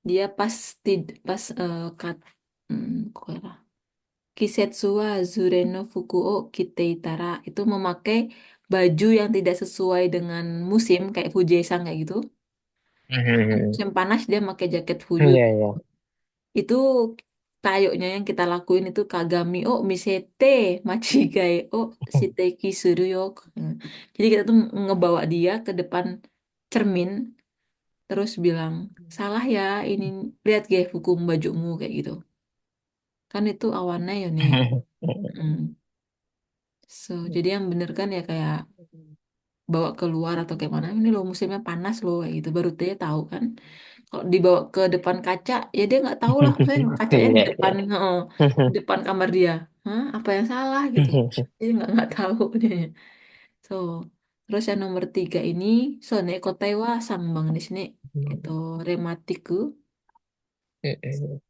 dia pasti pas kat, kok ya? Kisetsu wa Zure no Fuku o Kiteitara itu memakai baju yang tidak sesuai dengan musim kayak Fujisan kayak gitu. Mhm. Musim panas dia pakai jaket fuju. Iya, iya. Itu tayoknya yang kita lakuin itu Kagami o Misete Machigai o Shiteki Suru yo. Hmm. Jadi kita tuh ngebawa dia ke depan cermin terus bilang salah ya ini lihat gak hukum bajumu kayak gitu. Kan itu awannya ya nih. Hmm. So, jadi yang bener kan ya kayak bawa keluar atau kayak mana ini loh musimnya panas loh kayak gitu baru dia tahu kan kalau dibawa ke depan kaca ya dia nggak tahu lah maksudnya kacanya di Iya, iya. depan di depan kamar dia. Hah, apa yang salah gitu dia nggak tahu dia. So terus yang nomor tiga ini sone kotai wa sambang di sini itu rematiku.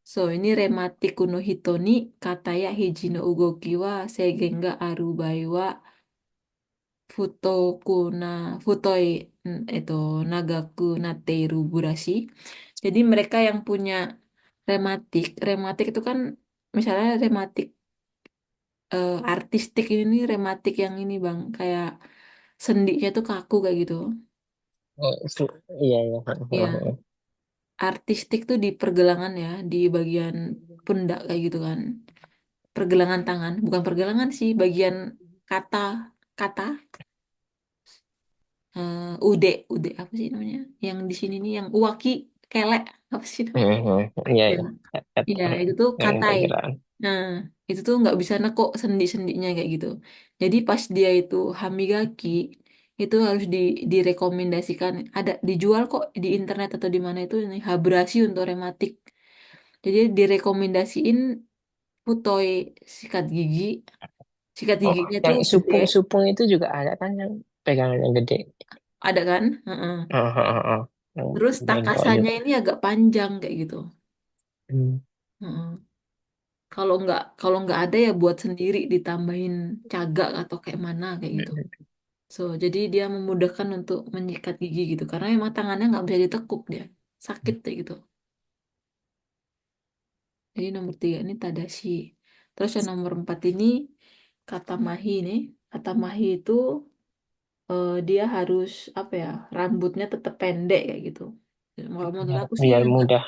So ini rematiku no hito ni kataya hiji no ugoki wa seigen ga arubai wa Futokuna, Futoi itu Nagaku Nateiru Burashi. Jadi mereka yang punya rematik, rematik itu kan misalnya rematik artistik ini rematik yang ini Bang, kayak sendinya tuh kaku kayak gitu. Oh, iya, iya. Ya, artistik tuh di pergelangan ya, di bagian pundak kayak gitu kan. Pergelangan tangan, bukan pergelangan sih, bagian kata kata ude ude apa sih namanya yang di sini nih yang uwaki kelek apa sih namanya Iya, ya iya. iya itu tuh Yang katai perkiraan. nah itu tuh nggak bisa nekuk sendi-sendinya kayak gitu jadi pas dia itu hamigaki itu harus direkomendasikan ada dijual kok di internet atau di mana itu ini habrasi untuk rematik jadi direkomendasiin Futoi sikat gigi sikat Oh, giginya tuh yang gede supung-supung itu juga ada kan yang pegangan yang gede. ada kan Heeh. Yang Terus bengkok takasannya juga. ini agak panjang kayak gitu. Hmm. Heeh. Kalau nggak ada ya buat sendiri ditambahin cagak atau kayak mana kayak gitu. So jadi dia memudahkan untuk menyikat gigi gitu karena emang tangannya nggak bisa ditekuk dia sakit kayak gitu. Jadi nomor tiga ini Tadashi. Terus yang nomor empat ini kata mahi nih. Kata mahi itu dia harus apa ya rambutnya tetap pendek kayak gitu. Kalau menurut aku sih Biar agak mudah.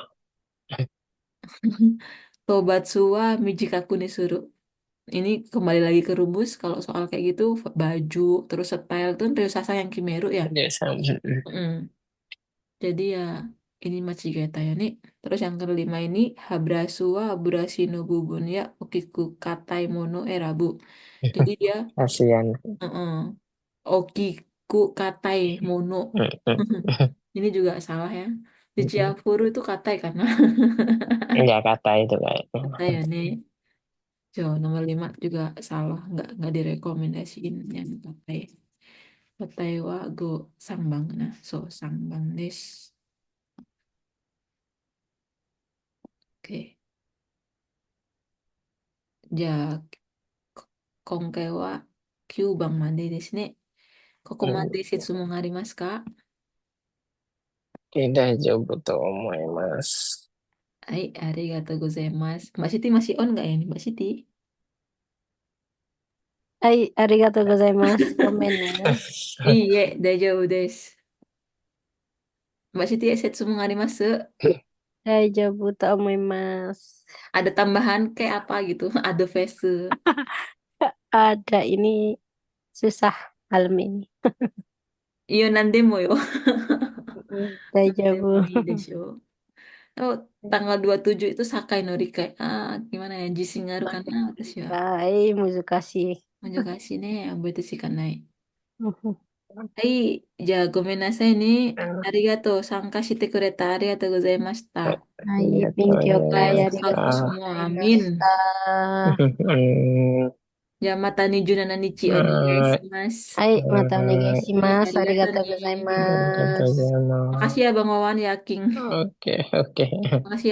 Tobatsu wa Mijikaku ni Suru. Ini kembali lagi ke rumus kalau soal kayak gitu baju terus style tuh Ryosasa yang Kimeru ya. Dia sama. Mm. Jadi ya ini Machigeta ya nih. Terus yang kelima ini Habrasu wa Burashi no Bubun ya Okiku Katai Mono Erabu. Jadi dia Kasihan. mm-mm, Okiku Katai Mono. Ini juga salah ya. Di Chiafuru itu katai karena Enggak kata itu kayaknya. katai ya nih. Jo, nomor 5 juga salah, nggak direkomendasiin yang katai. Katai wa go sangbang nah, so sangbang des. Oke, ja konke wa kyubang mande desu ne. Koko mande setsu mo arimasu ka? Tidak jauh to omoimasu. Hai, arigatou gozaimasu. Mbak Siti masih on nggak ya nih, Mbak Siti? Arigatou gozaimasu. Gomen ne. Iya, daijoubu desu. Mbak Siti setsu mo arimasu. Daijoubu to omoimasu. Ada tambahan kayak apa gitu? Ada face. Ada ini susah malam ini. Iyo nandemo yo. Daijoubu. Nandemo ii desho. Oh, tanggal 27 itu Sakai no Rikai. Gimana ya? Jisingaru kana watashi wa. Muzukashi. Mojogashi ne,覚えて shikanai. Hai, じゃあごめんなさいね。ありがとう。参加してくれてありがとうございました。Hai, Lihat thank you, aja. Kak. Sukses selalu Arigatou Ah. semua. Amin. gozaimashita. Ya, mata ni Junana Nichi Alright. onegaishimasu. Hai, mata Alright. onegaishimasu. Arigato Arigatou nih. Arigatou gozaimasu. gozaimasu. Makasih ya Bang Wawan ya, King. Oke, oke. Makasih ya